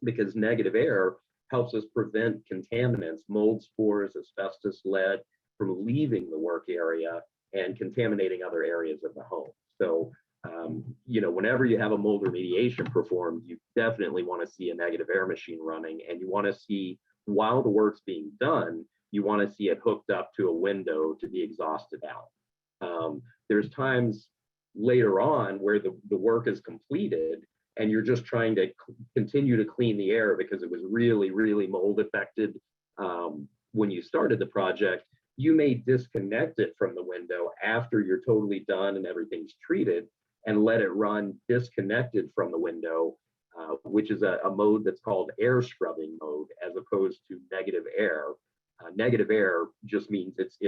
because negative air helps us prevent contaminants, mold spores, asbestos, lead from leaving the work area and contaminating other areas of the home. So, whenever you have a mold remediation performed, you definitely want to see a negative air machine running, and you want to see, while the work's being done, you want to see it hooked up to a window to be exhausted out. There's times later on where the work is completed and you're just trying to continue to clean the air because it was really, really mold affected when you started the project. You may disconnect it from the window after you're totally done and everything's treated and let it run disconnected from the window, which is a mode that's called air scrubbing mode as opposed to negative air. Negative air just means it's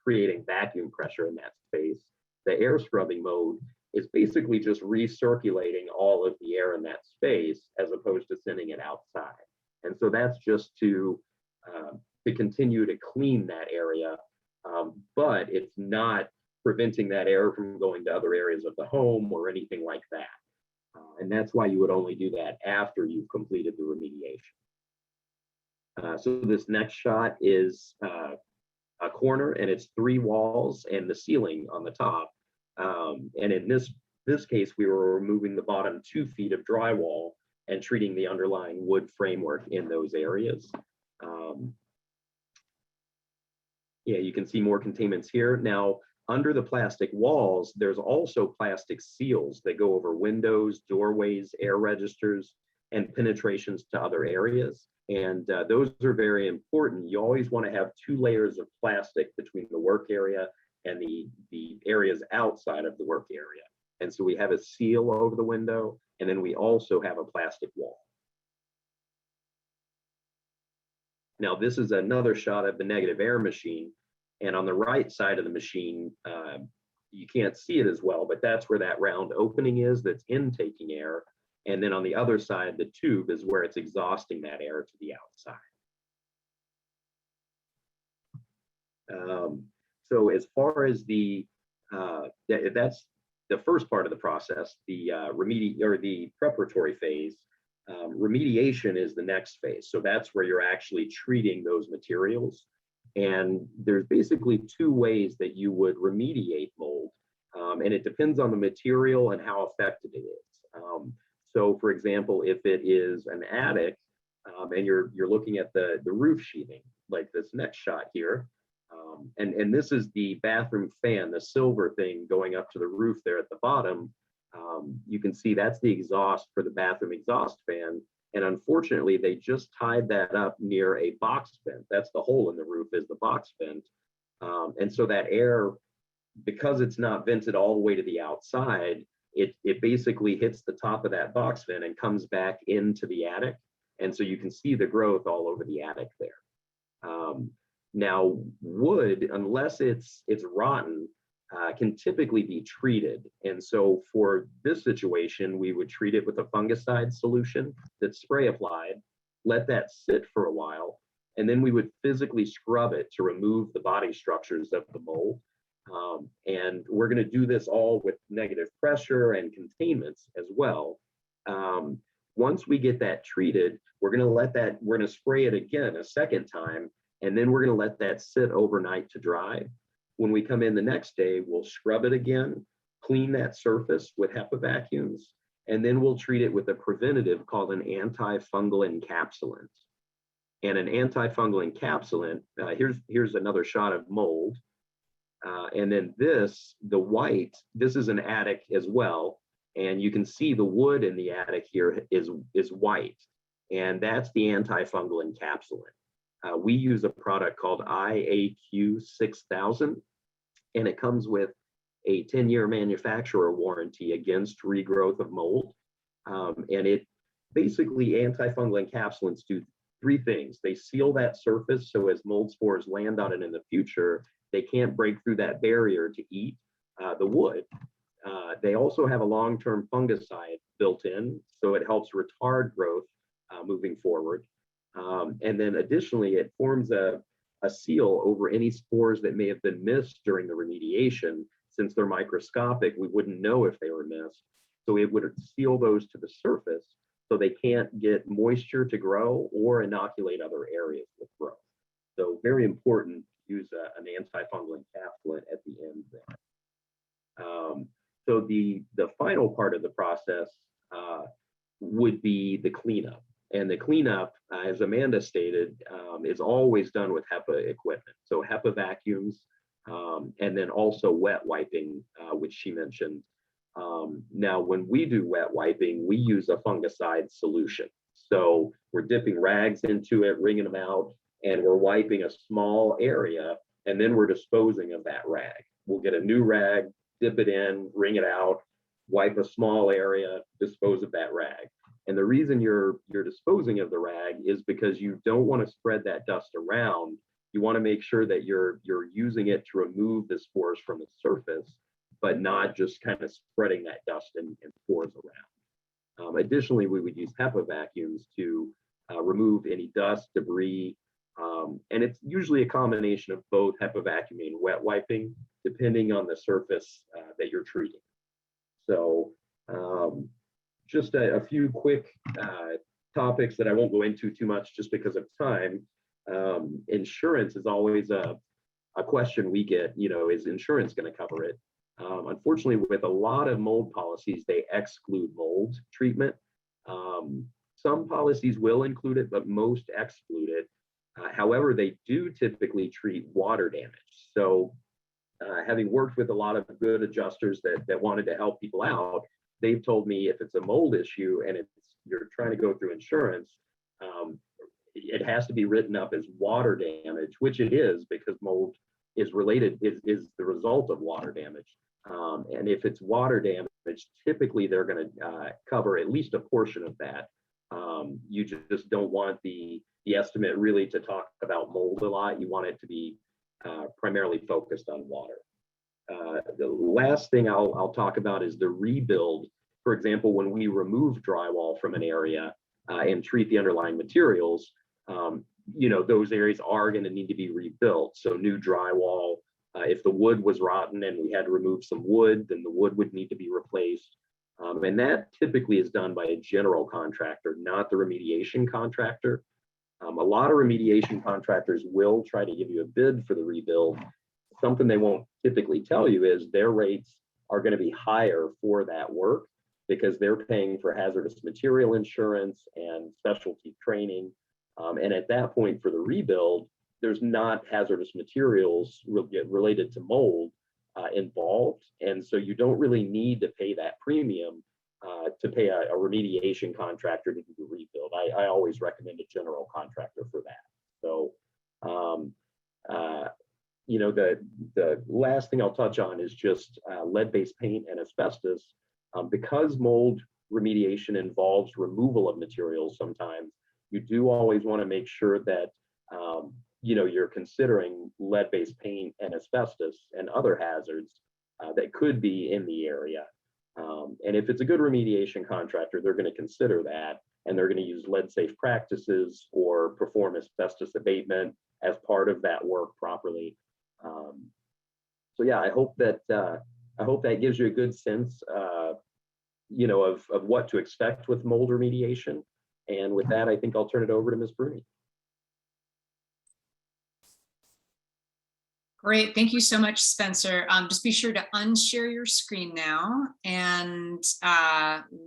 creating vacuum pressure in that space. The air scrubbing mode is basically just recirculating all of the air in that space as opposed to sending it outside. And so that's just to continue to clean that area, but it's not preventing that air from going to other areas of the home or anything like that. And that's why you would only do that after you've completed the remediation. So this next shot is a corner, and it's 3 walls and the ceiling on the top. And in this case, we were removing the bottom 2 feet of drywall and treating the underlying wood framework in those areas. Yeah, you can see more containments here. Now, under the plastic walls, there's also plastic seals that go over windows, doorways, air registers, and penetrations to other areas. And those are very important. You always want to have 2 layers of plastic between the work area and the areas outside of the work area. And so we have a seal over the window, and then we also have a plastic wall. Now, this is another shot of the negative air machine. And on the right side of the machine, you can't see it as well, but that's where that round opening is that's intaking air. And then on the other side, the tube is where it's exhausting that air to the outside. So as far as that's the first part of the process, the the preparatory phase. Remediation is the next phase. So that's where you're actually treating those materials. And there's basically 2 ways that you would remediate mold. And it depends on the material and how affected it is. So for example, if it is an attic and you're looking at the roof sheathing, like this next shot here, and this is the bathroom fan, the silver thing going up to the roof there at the bottom. You can see that's the exhaust for the bathroom exhaust fan. And unfortunately, they just tied that up near a box vent. That's the hole in the roof, is the box vent. And so that air, because it's not vented all the way to the outside, it basically hits the top of that box vent and comes back into the attic. And so you can see the growth all over the attic there. Now, wood, unless it's rotten, can typically be treated. And so for this situation, we would treat it with a fungicide solution that's spray applied, let that sit for a while, and then we would physically scrub it to remove the body structures of the mold. And we're going to do this all with negative pressure and containments as well. Once we get that treated, we're going to spray it again a second time, and then we're going to let that sit overnight to dry. When we come in the next day, we'll scrub it again, clean that surface with HEPA vacuums, and then we'll treat it with a preventative called an antifungal encapsulant. And an antifungal encapsulant, here's another shot of mold. And then the white, this is an attic as well. And you can see the wood in the attic here is white. And that's the antifungal encapsulant. We use a product called IAQ 6000, and it comes with a 10-year manufacturer warranty against regrowth of mold. And it basically, antifungal encapsulants do three things. They seal that surface, so as mold spores land on it in the future, they can't break through that barrier to eat the wood. They also have a long-term fungicide built in, so it helps retard growth moving forward. And then additionally, it forms a seal over any spores that may have been missed during the remediation. Since they're microscopic, we wouldn't know if they were missed. So it would seal those to the surface so they can't get moisture to grow or inoculate other areas with growth. So very important to use an antifungal encapsulant at the end there. So the final part of the process would be the cleanup. And the cleanup, as Amanda stated, is always done with HEPA equipment. So HEPA vacuums, and then also wet wiping, which she mentioned. Now, when we do wet wiping, we use a fungicide solution. So we're dipping rags into it, wringing them out, and we're wiping a small area, and then we're disposing of that rag. We'll get a new rag, dip it in, wring it out, wipe a small area, dispose of that rag. And the reason you're disposing of the rag is because you don't want to spread that dust around. You want to make sure that you're using it to remove the spores from the surface, but not just kind of spreading that dust and spores around. Additionally, we would use HEPA vacuums to remove any dust, debris, and it's usually a combination of both HEPA vacuuming and wet wiping, depending on the surface that you're treating. So just a few quick topics that I won't go into too much just because of time. Insurance is always a question we get, is insurance going to cover it? Unfortunately, with a lot of mold policies, they exclude mold treatment. Some policies will include it, but most exclude it. However, they do typically treat water damage. So having worked with a lot of good adjusters that wanted to help people out, they've told me if it's a mold issue and you're trying to go through insurance, it has to be written up as water damage, which it is because mold is the result of water damage. And if it's water damage, typically they're going to cover at least a portion of that. You just don't want the estimate really to talk about mold a lot. You want it to be primarily focused on water. The last thing I'll talk about is the rebuild. For example, when we remove drywall from an area and treat the underlying materials, those areas are going to need to be rebuilt. So new drywall, if the wood was rotten and we had to remove some wood, then the wood would need to be replaced. And that typically is done by a general contractor, not the remediation contractor. A lot of remediation contractors will try to give you a bid for the rebuild. Something they won't typically tell you is their rates are going to be higher for that work because they're paying for hazardous material insurance and specialty training. And at that point for the rebuild, there's not hazardous materials related to mold involved. And so you don't really need to pay that premium to pay a remediation contractor to do the rebuild. I always recommend a general contractor for that. So, the last thing I'll touch on is just lead-based paint and asbestos. Because mold remediation involves removal of materials sometimes, you do always want to make sure that you're considering lead-based paint and asbestos and other hazards that could be in the area. And if it's a good remediation contractor, they're going to consider that, and they're going to use lead safe practices or perform asbestos abatement as part of that work properly. So yeah, I hope that gives you a good sense, of what to expect with mold remediation. And with that, I think I'll turn it over to Ms. Bruni. Great, thank you so much, Spencer. Just be sure to unshare your screen now, and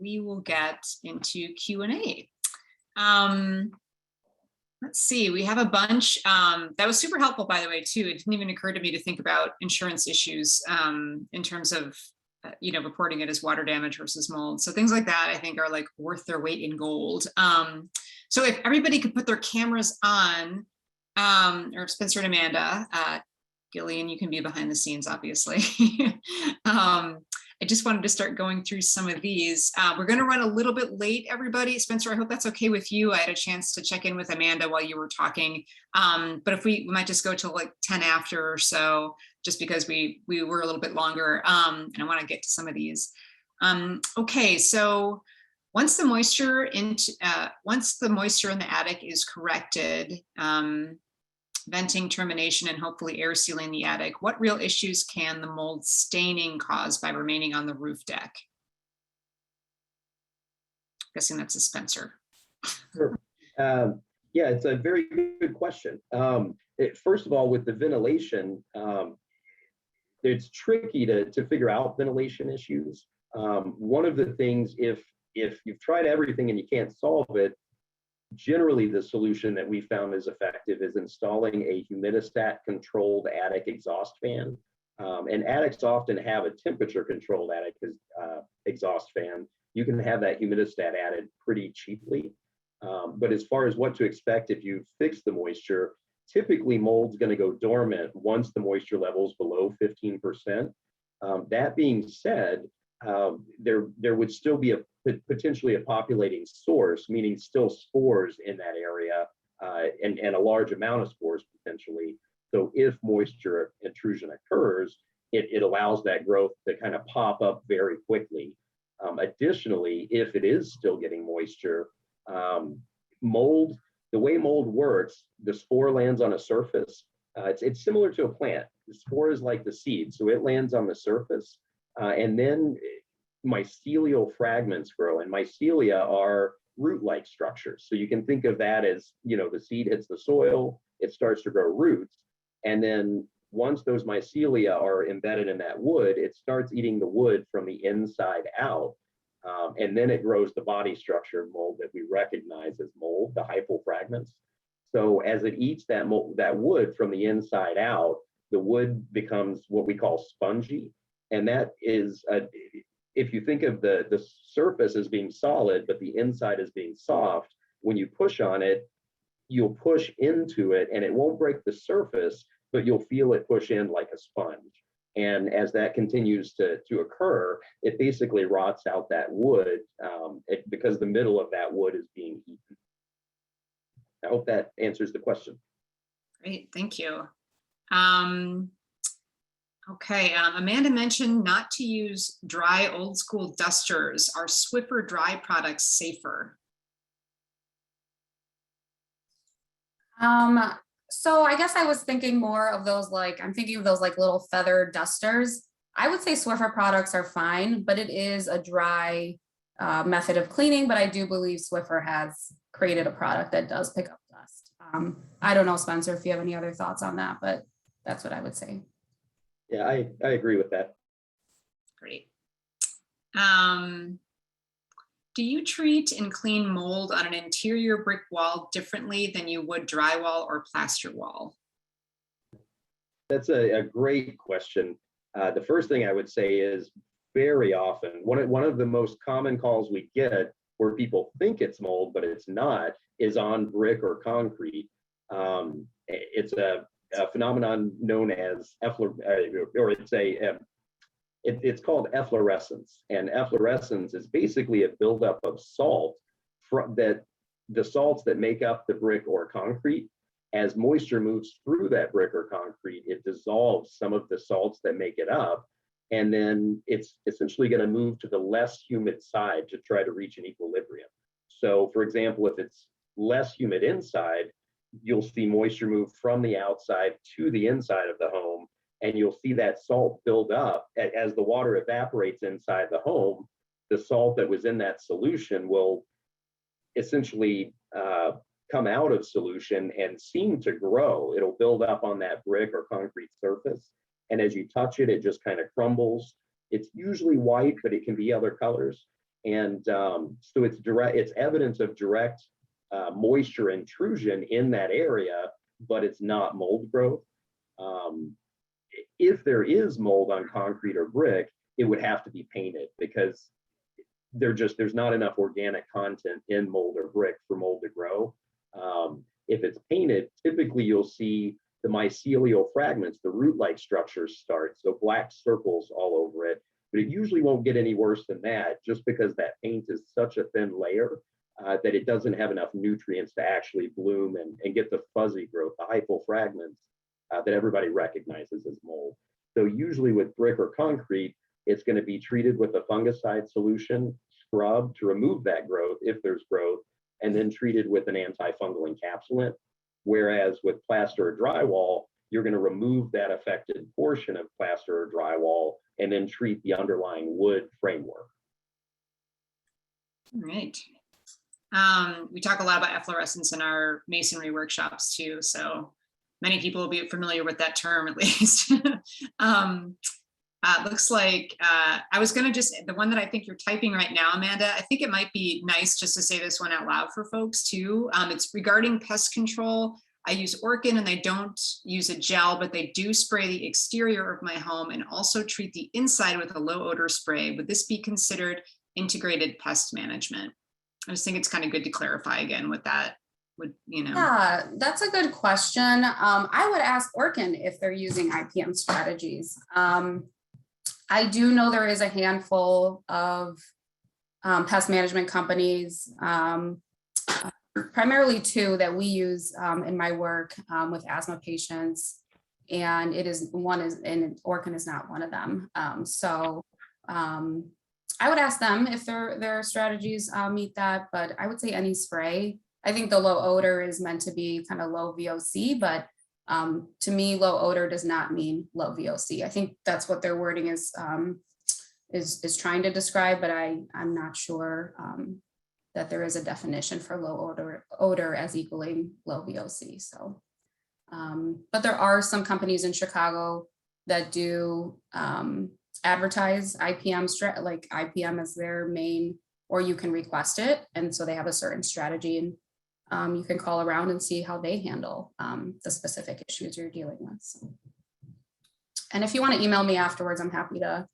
we will get into Q&A. Let's see, we have a bunch. That was super helpful, by the way, too. It didn't even occur to me to think about insurance issues in terms of, reporting it as water damage versus mold. So things like that, I think, are like worth their weight in gold. So if everybody could put their cameras on, or Spencer and Amanda, Gillian, you can be behind the scenes, obviously. I just wanted to start going through some of these. We're going to run a little bit late, everybody. Spencer, I hope that's okay with you. I had a chance to check in with Amanda while you were talking, but if we might just go to like 10 after or so, just because we were a little bit longer, and I want to get to some of these. Okay, so once the moisture in the attic is corrected, venting, termination, and hopefully air sealing the attic, what real issues can the mold staining cause by remaining on the roof deck? Guessing that's a Spencer. Sure. Yeah, it's a very good question. First of all, with the ventilation, it's tricky to figure out ventilation issues. One of the things, if you've tried everything and you can't solve it, generally the solution that we found is effective is installing a humidistat controlled attic exhaust fan. And attics often have a temperature controlled attic exhaust fan. You can have that humidistat added pretty cheaply. But as far as what to expect if you fix the moisture, typically mold's going to go dormant once the moisture level is below 15%. That being said, there would still be potentially a populating source, meaning still spores in that area, and a large amount of spores potentially. So if moisture intrusion occurs, it allows that growth to kind of pop up very quickly. Additionally, if it is still getting moisture, mold, the way mold works, the spore lands on a surface. It's similar to a plant. The spore is like the seed, so it lands on the surface, and then mycelial fragments grow, and mycelia are root-like structures. So you can think of that as, the seed hits the soil, it starts to grow roots, and then once those mycelia are embedded in that wood, it starts eating the wood from the inside out, and then it grows the body structure of mold that we recognize as mold, the hyphal fragments. So as it eats that wood from the inside out, the wood becomes what we call spongy, and that is if you think of the surface as being solid, but the inside as being soft, when you push on it, you'll push into it and it won't break the surface, but you'll feel it push in like a sponge. And as that continues to occur, it basically rots out that wood because the middle of that wood is being eaten. I hope that answers the question. Great, thank you. Okay, Amanda mentioned not to use dry old school dusters. Are Swiffer dry products safer? So I guess I was thinking more of those, I'm thinking of those little feather dusters. I would say Swiffer products are fine, but it is a dry method of cleaning, but I do believe Swiffer has created a product that does pick up dust. I don't know, Spencer, if you have any other thoughts on that, but that's what I would say. Yeah, I agree with that. Great. Do you treat and clean mold on an interior brick wall differently than you would drywall or plaster wall? That's a great question. The first thing I would say is very often, one of the most common calls we get where people think it's mold, but it's not, is on brick or concrete. It's a phenomenon known as it's called efflorescence, and efflorescence is basically a buildup of salt the salts that make up the brick or concrete. As moisture moves through that brick or concrete, it dissolves some of the salts that make it up, And then it's essentially going to move to the less humid side to try to reach an equilibrium. So for example, if it's less humid inside, you'll see moisture move from the outside to the inside of the home, and you'll see that salt build up. As the water evaporates inside the home, the salt that was in that solution will essentially come out of solution and seem to grow. It'll build up on that brick or concrete surface. And as you touch it, it just kind of crumbles. It's usually white, but it can be other colors. And so it's evidence of direct moisture intrusion in that area, but it's not mold growth. If there is mold on concrete or brick, it would have to be painted, because there's not enough organic content in mold or brick for mold to grow. If it's painted, typically you'll see the mycelial fragments, the root-like structures start, so black circles all over it. But it usually won't get any worse than that, just because that paint is such a thin layer that it doesn't have enough nutrients to actually bloom and get the fuzzy growth, the hyphal fragments that everybody recognizes as mold. So usually with brick or concrete, it's going to be treated with a fungicide solution, scrubbed to remove that growth if there's growth, and then treated with an antifungal encapsulant. Whereas with plaster or drywall, you're going to remove that affected portion of plaster or drywall and then treat the underlying wood framework. All right. We talk a lot about efflorescence in our masonry workshops too, so many people will be familiar with that term at least. Looks like I was going to just, the one that I think you're typing right now, Amanda, I think it might be nice just to say this one out loud for folks too. It's regarding pest control. I use Orkin and they don't use a gel, but they do spray the exterior of my home and also treat the inside with a low odor spray. Would this be considered integrated pest management? I just think it's kind of good to clarify again what that would, Yeah, that's a good question. I would ask Orkin if they're using IPM strategies. I do know there is a handful of pest management companies, primarily two that we use in my work with asthma patients, and Orkin is not one of them. So I would ask them if their strategies meet that, but I would say any spray. I think the low odor is meant to be kind of low VOC, but to me, low odor does not mean low VOC. I think that's what their wording is trying to describe, but I'm not sure that there is a definition for low odor as equaling low VOC. So, but there are some companies in Chicago that do advertise IPM, like IPM as their main, or you can request it. And so they have a certain strategy, and you can call around and see how they handle the specific issues you're dealing with. So. And if you want to email me afterwards, I'm happy to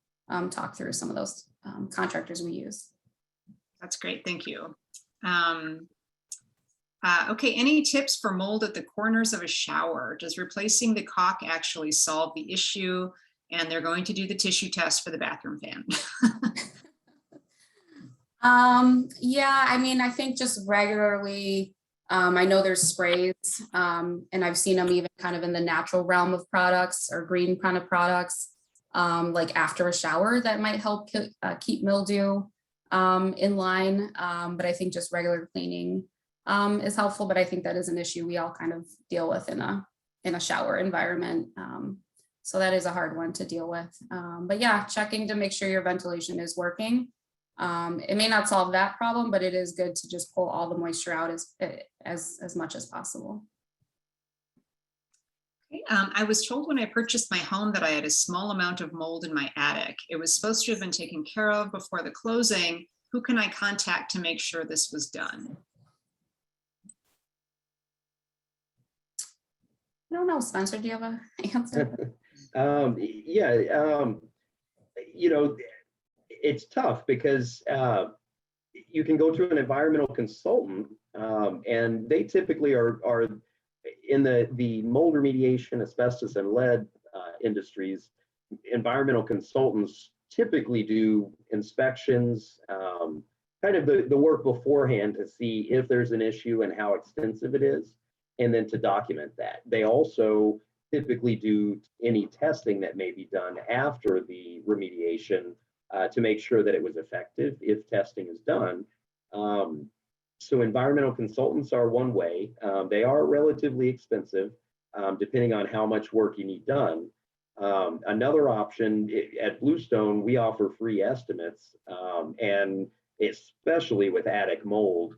talk through some of those contractors we use. That's great, thank you. Okay, any tips for mold at the corners of a shower? Does replacing the caulk actually solve the issue? And they're going to do the tissue test for the bathroom fan. Yeah, I mean, I think just regularly, I know there's sprays, and I've seen them even kind of in the natural realm of products or green kind of products, like after a shower that might help keep mildew in line. But I think just regular cleaning is helpful, but I think that is an issue we all kind of deal with in a shower environment. So that is a hard one to deal with. But yeah, checking to make sure your ventilation is working. It may not solve that problem, but it is good to just pull all the moisture out as much as possible. Okay. I was told when I purchased my home that I had a small amount of mold in my attic. It was supposed to have been taken care of before the closing. Who can I contact to make sure this was done? I don't know, Spencer, do you have an answer? It's tough because you can go to an environmental consultant, and they typically are in the mold remediation, asbestos, and lead industries. Environmental consultants typically do inspections, kind of the work beforehand to see if there's an issue and how extensive it is, and then to document that. They also typically do any testing that may be done after the remediation to make sure that it was effective if testing is done. So environmental consultants are one way. They are relatively expensive, depending on how much work you need done. Another option at Bluestone, we offer free estimates, and especially with attic mold,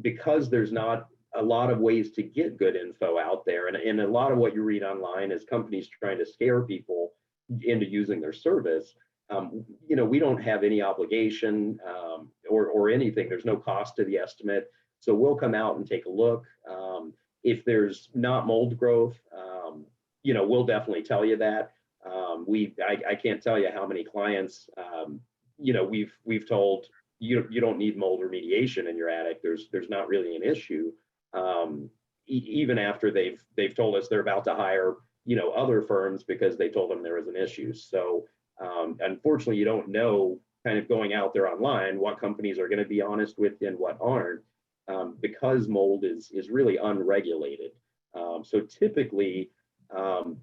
because there's not a lot of ways to get good info out there. And a lot of what you read online is companies trying to scare people into using their service. We don't have any obligation or anything. There's no cost to the estimate. So we'll come out and take a look. If there's not mold growth, we'll definitely tell you that. I can't tell you how many clients, we've told you don't need mold remediation in your attic. There's not really an issue. Even after they've told us they're about to hire, other firms because they told them there was an issue. So unfortunately, you don't know kind of going out there online what companies are going to be honest with and what aren't, because mold is really unregulated. So typically, one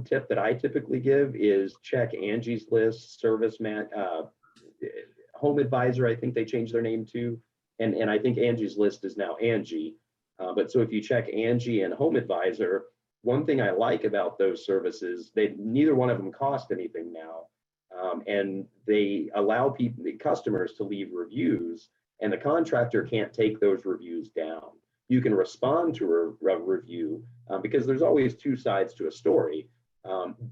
tip that I typically give is check Angie's List, Home Advisor. I think they changed their name to, and I think Angie's List is now Angie. But so if you check Angie and Home Advisor, one thing I like about those services, neither one of them cost anything now, and they allow the customers to leave reviews, and the contractor can't take those reviews down. You can respond to a review because there's always two sides to a story,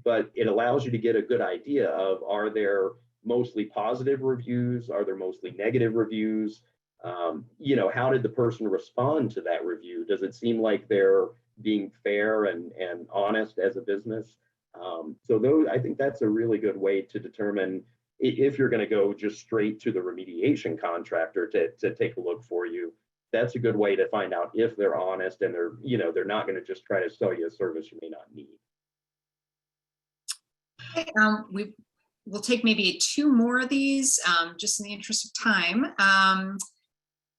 but it allows you to get a good idea of, are there mostly positive reviews? Are there mostly negative reviews? How did the person respond to that review? Does it seem like they're being fair and honest as a business? So I think that's a really good way to determine if you're going to go just straight to the remediation contractor to take a look for you. That's a good way to find out if they're honest and they're not going to just try to sell you a service you may not need. We'll take maybe two more of these, just in the interest of time.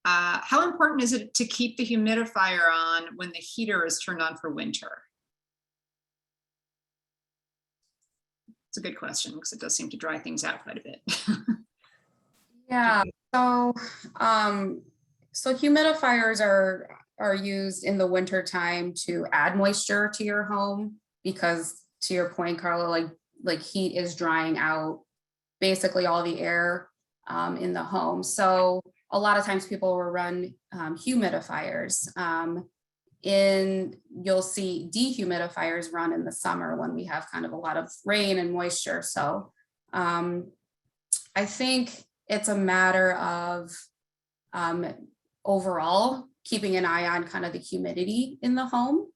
How important is it to keep the humidifier on when the heater is turned on for winter? It's a good question because it does seem to dry things out quite a bit. Yeah, so humidifiers are used in the winter time to add moisture to your home because, to your point, Carla, like heat is drying out basically all the air in the home. So a lot of times people will run humidifiers. You'll see dehumidifiers run in the summer when we have kind of a lot of rain and moisture. So I think it's a matter of overall keeping an eye on kind of the humidity in the home.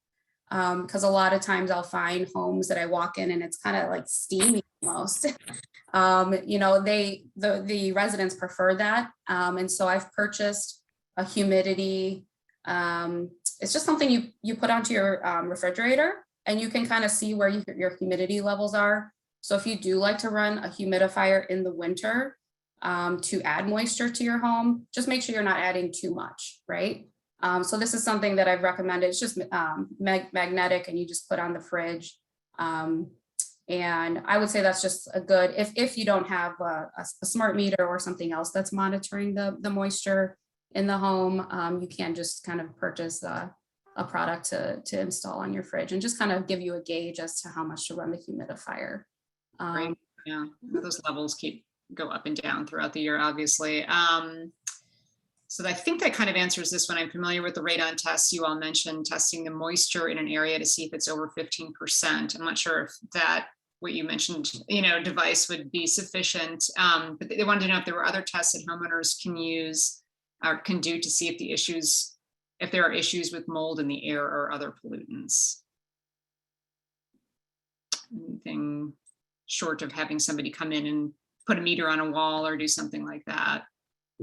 Because a lot of times I'll find homes that I walk in and it's kind of like steamy almost. The residents prefer that. And so I've purchased a humidity. It's just something you put onto your refrigerator and you can kind of see where your humidity levels are. So if you do like to run a humidifier in the winter to add moisture to your home, just make sure you're not adding too much, right? So this is something that I've recommended. It's just magnetic and you just put on the fridge. And I would say that's just a good, if you don't have a smart meter or something else that's monitoring the moisture in the home, you can just kind of purchase a product to install on your fridge and just kind of give you a gauge as to how much to run the humidifier. Right. Yeah, those levels go up and down throughout the year, obviously. So I think that kind of answers this one. I'm familiar with the radon tests. You all mentioned testing the moisture in an area to see if it's over 15%. I'm not sure if what you mentioned, device would be sufficient. But they wanted to know if there were other tests that homeowners can use or can do to see if there are issues with mold in the air or other pollutants. Anything short of having somebody come in and put a meter on a wall or do something like that.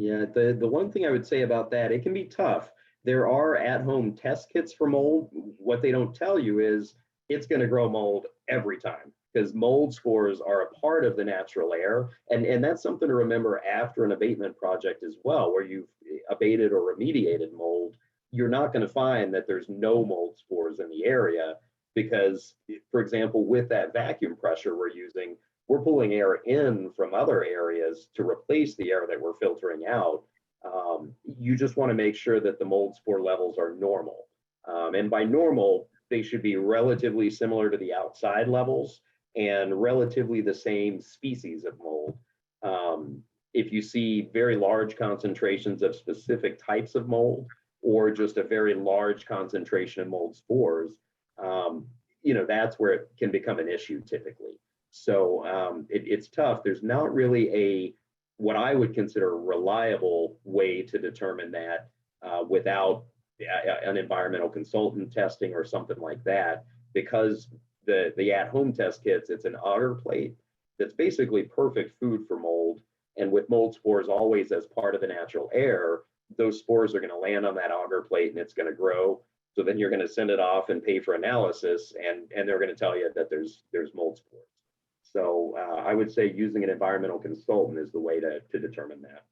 Yeah, the one thing I would say about that, it can be tough. There are at-home test kits for mold. What they don't tell you is it's going to grow mold every time because mold spores are a part of the natural air. And that's something to remember after an abatement project as well, where you've abated or remediated mold. you're not going to find that there's no mold spores in the area because, for example, with that vacuum pressure we're using, we're pulling air in from other areas to replace the air that we're filtering out. You just want to make sure that the mold spore levels are normal. And by normal, they should be relatively similar to the outside levels and relatively the same species of mold. If you see very large concentrations of specific types of mold or just a very large concentration of mold spores, that's where it can become an issue typically. So it's tough. There's not really what I would consider a reliable way to determine that without an environmental consultant testing or something like that, because the at-home test kits, it's an agar plate that's basically perfect food for mold. And with mold spores always as part of the natural air, those spores are going to land on that agar plate and it's going to grow. So then you're going to send it off and pay for analysis, and they're going to tell you that there's mold spores. So I would say using an environmental consultant is the way to determine that.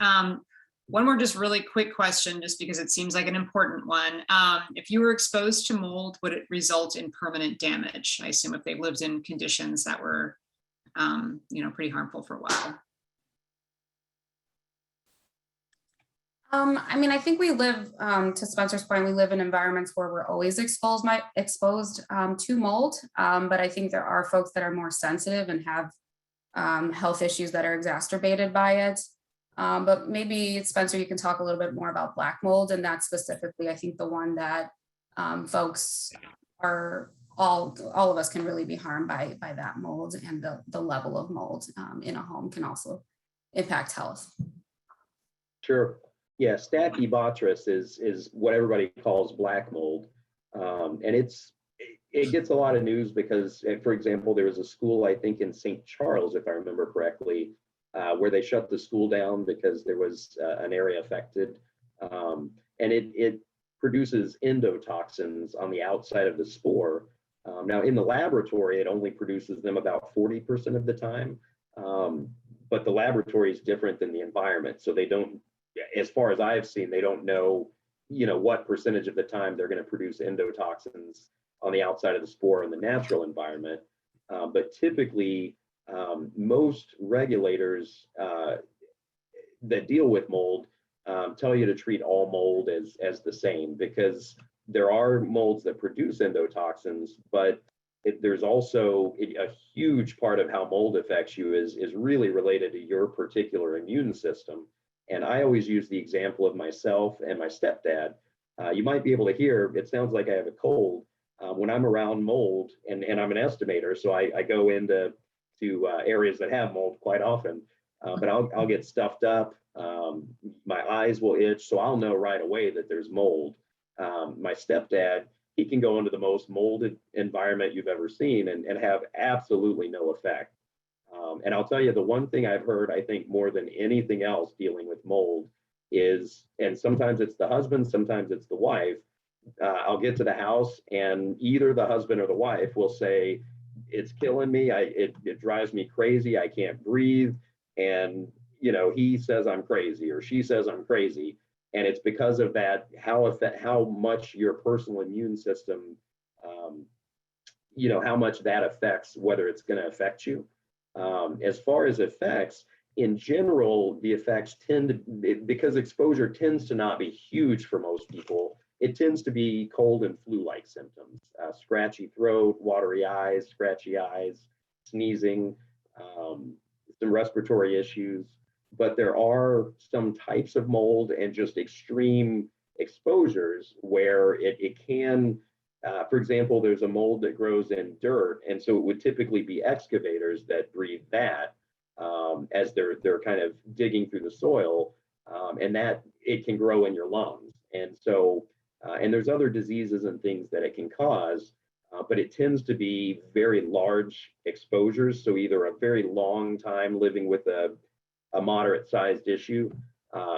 Okay. One more just really quick question, just because it seems like an important one. If you were exposed to mold, would it result in permanent damage? I assume if they lived in conditions that were, pretty harmful for a while. I think we live, to Spencer's point, we live in environments where we're always exposed to mold. But I think there are folks that are more sensitive and have health issues that are exacerbated by it. But maybe, Spencer, you can talk a little bit more about black mold, and that's specifically, I think, the one that folks are, all of us can really be harmed by that mold, and the level of mold in a home can also impact health. Sure. Yeah, Stachybotrys is what everybody calls black mold. And it gets a lot of news because, for example, there was a school, I think in St. Charles, if I remember correctly, where they shut the school down because there was an area affected. And it produces endotoxins on the outside of the spore. Now, in the laboratory, it only produces them about 40% of the time. But the laboratory is different than the environment. So they don't, as far as I've seen, they don't know, what percentage of the time they're going to produce endotoxins on the outside of the spore in the natural environment. But typically, most regulators that deal with mold tell you to treat all mold as the same, because there are molds that produce endotoxins, but there's also a huge part of how mold affects you is really related to your particular immune system. And I always use the example of myself and my stepdad. You might be able to hear, it sounds like I have a cold when I'm around mold, and I'm an estimator, so I go into areas that have mold quite often, but I'll get stuffed up. My eyes will itch, so I'll know right away that there's mold. My stepdad, he can go into the most molded environment you've ever seen and have absolutely no effect. And I'll tell you, the one thing I've heard, I think more than anything else dealing with mold is, and sometimes it's the husband, sometimes it's the wife, I'll get to the house and either the husband or the wife will say, it's killing me, it drives me crazy, I can't breathe. And, he says I'm crazy or she says I'm crazy. And it's because of that, how much your personal immune system, how much that affects whether it's going to affect you. As far as effects, in general, the effects tend to, because exposure tends to not be huge for most people, it tends to be cold and flu-like symptoms, scratchy throat, watery eyes, scratchy eyes, sneezing, some respiratory issues. But there are some types of mold and just extreme exposures where it can, for example, there's a mold that grows in dirt, and so it would typically be excavators that breathe that as they're kind of digging through the soil, and that it can grow in your lungs. And so, and there's other diseases and things that it can cause, but it tends to be very large exposures. So either a very long time living with a moderate-sized issue,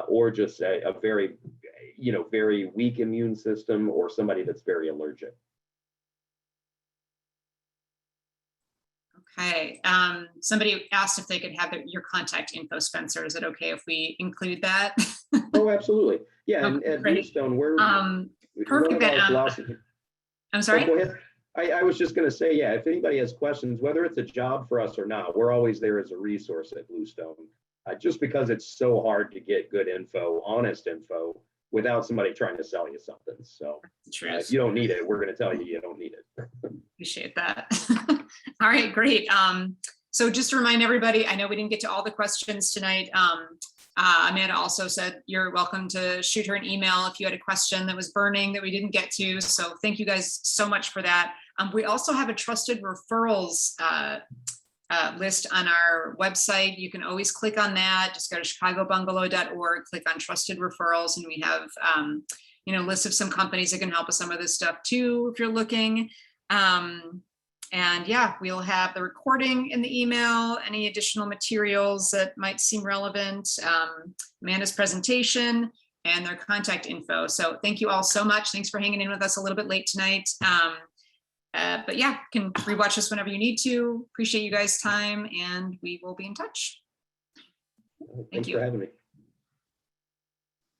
or just a very, very weak immune system, or somebody that's very allergic. Okay. Somebody asked if they could have your contact info, Spencer. Is it okay if we include that? Oh, absolutely. Yeah, and Okay, at great. Bluestone, we're Perfect. one of our philosophy. I'm Oh, sorry. go ahead. I was just going to say, yeah, if anybody has questions, whether it's a job for us or not, we're always there as a resource at Bluestone. Just because it's so hard to get good info, honest info, without somebody trying to sell you something. So if you don't need it, we're going to tell you you don't need it. Appreciate that. All right, great. So just to remind everybody, I know we didn't get to all the questions tonight. Amanda also said you're welcome to shoot her an email if you had a question that was burning that we didn't get to. So thank you guys so much for that. We also have a trusted referrals list on our website. You can always click on that. Just go to chicagobungalow.org, click on trusted referrals, and we have lists of some companies that can help with some of this stuff too, if you're looking. And yeah, we'll have the recording in the email, any additional materials that might seem relevant, Amanda's presentation, and their contact info. So thank you all so much. Thanks for hanging in with us a little bit late tonight. But yeah, can rewatch us whenever you need to. Appreciate you guys' time, and we will be in touch. Thanks for having me.